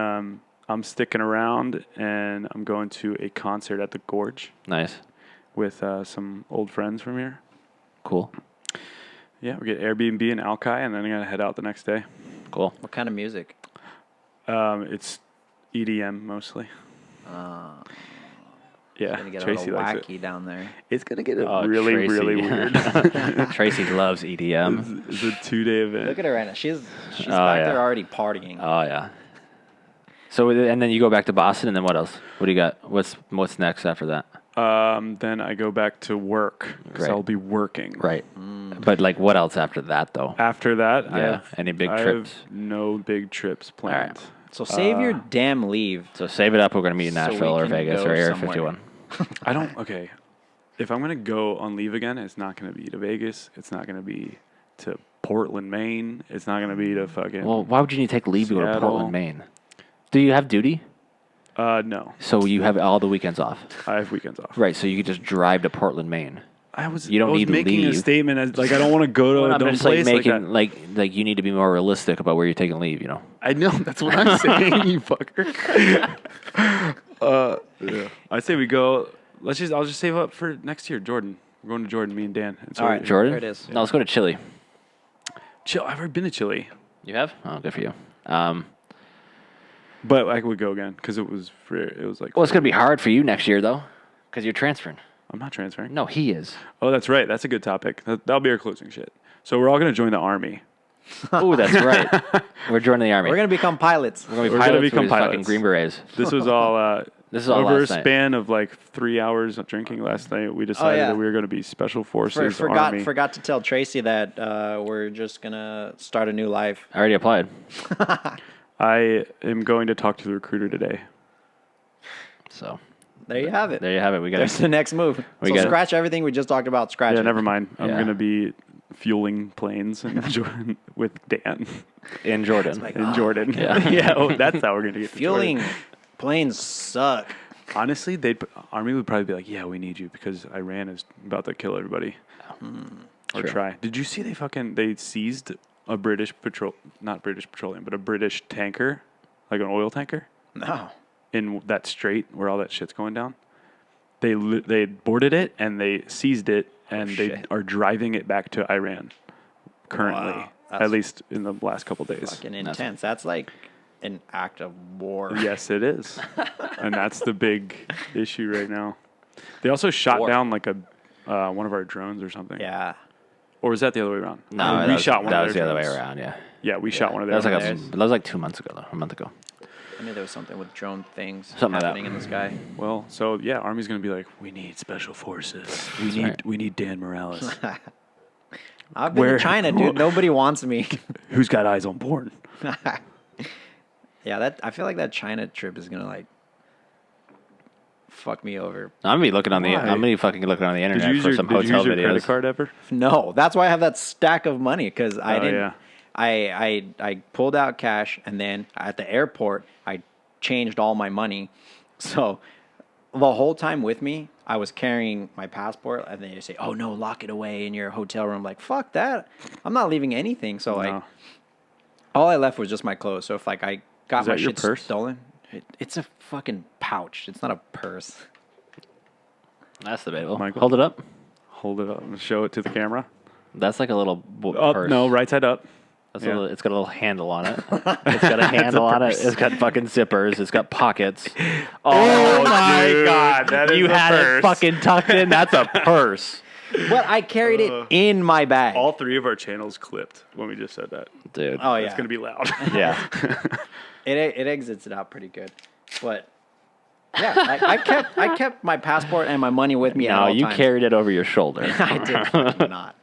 I'm sticking around, and I'm going to a concert at the Gorge Nice. with some old friends from here. Cool. Yeah, we get Airbnb in Alki, and then I'm gonna head out the next day. Cool. What kind of music? It's EDM mostly. Yeah, Gonna get Tracy a little likes it. wacky down there. It's gonna get Oh, really, Tracy. really weird. Tracy loves EDM. It's a 2-day event. Look at her right now. She's back yeah. there already partying. Oh yeah. So and then you go back to Boston, and then what else? What do you got? What's next after that? Then I go back to work because Great. I'll be working. Right. But like, what else after that though? After that, Yeah. Any big I trips? have no big trips planned. So save your damn leave. So save it up. We're gonna meet in So we Nashville or can Vegas go or Area somewhere. 51. I don't. Okay, if I'm gonna go on leave again, it's not gonna be to Vegas. It's not gonna be to Portland, Maine. It's not gonna be to fucking. Well, why would you need to take leave to go to Seattle. Portland, Maine? Do you have duty? No, So you have all the weekends off. I have weekends off. Right. So you could just drive to Portland, Maine. You don't need making a leave. statement as like I don't want to go to Well, a I'm dumb just place. making like you need to be more realistic about where you're taking leave. You know. I know that's what I'm saying, you fucker. Yeah. I say we go. I'll just save up for next year. Jordan. We're going to Jordan. Me and Dan. And so All right. Jordan. There it is. No, let's go to Chile. Chill. I've already been to Chile, You have? Oh, good for you. but I would go again because it was like. Well, it's gonna be hard for you next year though, because you're transferring. I'm not transferring. No, he is. Oh, that's right. That's a good topic. That'll be our closing shit. So we're all going to join the army. Oh, that's right. We're joining the army. We're gonna become pilots. We're gonna be we're pilots. gonna become with these fucking pilots. Green Berets. This was all. This is all Over a last night. span of like 3 hours of drinking last night, we decided yeah. that we were going to be Special Forces Army. Forgot to tell Tracy that we're just gonna start a new life. I already applied. I am going to talk to the recruiter today. So There you have it. there you have it. We got There's the next move. We So got it. scratch everything we just talked about. Scratch Yeah, it. never mind. I'm Yeah. going to be fueling planes in Jordan with Dan in Jordan. in Jordan. Yeah. Yeah, that's how we're going to get to Fueling Jordan. planes suck. Honestly, Army would probably be like, yeah, we need you because Iran is about to kill everybody. Or True. try. Did you see they seized a British not British petroleum, but a British tanker, like an oil tanker, No. in that strait where all that shit's going down? They boarded it and they seized it and they shit. are driving it back to Iran currently, Wow. at That's least in the last couple days. Fucking intense. That's like an act of war. Yes, it is. And that's the big issue right now. They also shot War. down like one of our drones or something. Yeah. Or was that the other way around? No, we that was, shot one that of was their the other way drones. around. Yeah. Yeah, we shot one of That their was like drones. that was like 2 months ago, though. A month ago. I mean, there was something with drone things Something like that. happening in the sky. Well, so yeah, Army's gonna be like, we need special forces. right. We need Dan Morales. I've been Where- to China, dude. Nobody wants me. Who's got eyes on porn? Yeah, I feel like that China trip is gonna like fuck me over. I'm gonna be looking on the. Why? I'm gonna be fucking looking on the Did internet you use for your, some did you hotel use your videos. credit card ever? No, that's why I have that stack of money because I Oh, didn't. yeah. I pulled out cash and then at the airport I changed all my money. So the whole time with me, I was carrying my passport, and then they say, "Oh no, lock it away in your hotel room." Like fuck that, I'm not leaving anything. So like, No. all I left was just my clothes. So if like I got Is my that your shit purse? stolen, it's a fucking pouch. It's not a purse. That's debatable. Michael? Hold it up. Hold it up and show it to the camera. That's like a little Up, purse. no, right side up. That's yeah. it's got a little handle on it. It's got a handle on it. It's got fucking zippers. It's got pockets. Oh my god, that is You a had purse. it fucking tucked in. That's a purse, But I carried it in my bag. All three of our channels clipped when we just said that. dude. Oh yeah, It's gonna be loud. Yeah. It exits it out pretty good, but yeah, I kept my passport and my money with me at No, all you times. carried it over your shoulder. I did fucking not.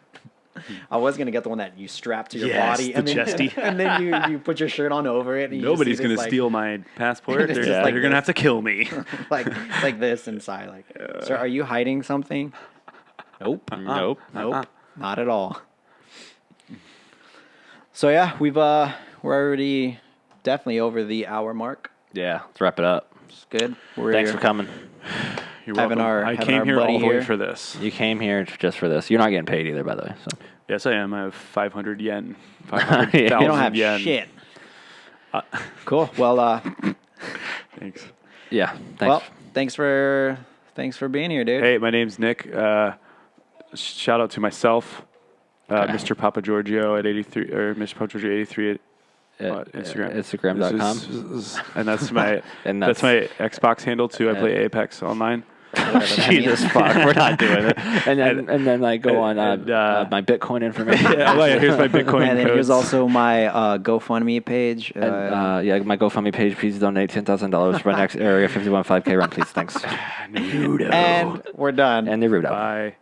I was gonna get the one that you strap to your Yes, body, the and then, chesty. and then you put your shirt on over it. And you just Nobody's see gonna this, like, steal my passport. It's They're, just like they're gonna this. have to kill me. like this inside. Like, sir, are you hiding something? Nope. Nope. Nope. Not at all. So yeah, we're already definitely over the hour mark. Yeah. Let's wrap it up. It's good. We're Thanks for coming. You're Having welcome. I having came our here buddy all the way here. for this. You came here just for this. You're not getting paid either, by the way. So Yes, I am. I have 500 yen. You 500,000 You don't have yen. shit. Cool. Well, Thanks. yeah. Thanks. well, thanks for being here, dude. Hey, my name's Nick. Shout out to myself, Mr. Papa Giorgio at 83 or Mr. Papa Giorgio 83 at Instagram. Instagram.com. And that's my And that's that's- my Xbox handle too. I play Apex online. Jesus fuck, we're not doing it. And then I go on and, my Bitcoin information. Yeah, oh, yeah, here's my Bitcoin And then codes. here's also my GoFundMe page. And, yeah, my GoFundMe page. Please donate $10,000 for my next Area 51 5K run, please. Thanks. and we're done. And Naruto. Bye.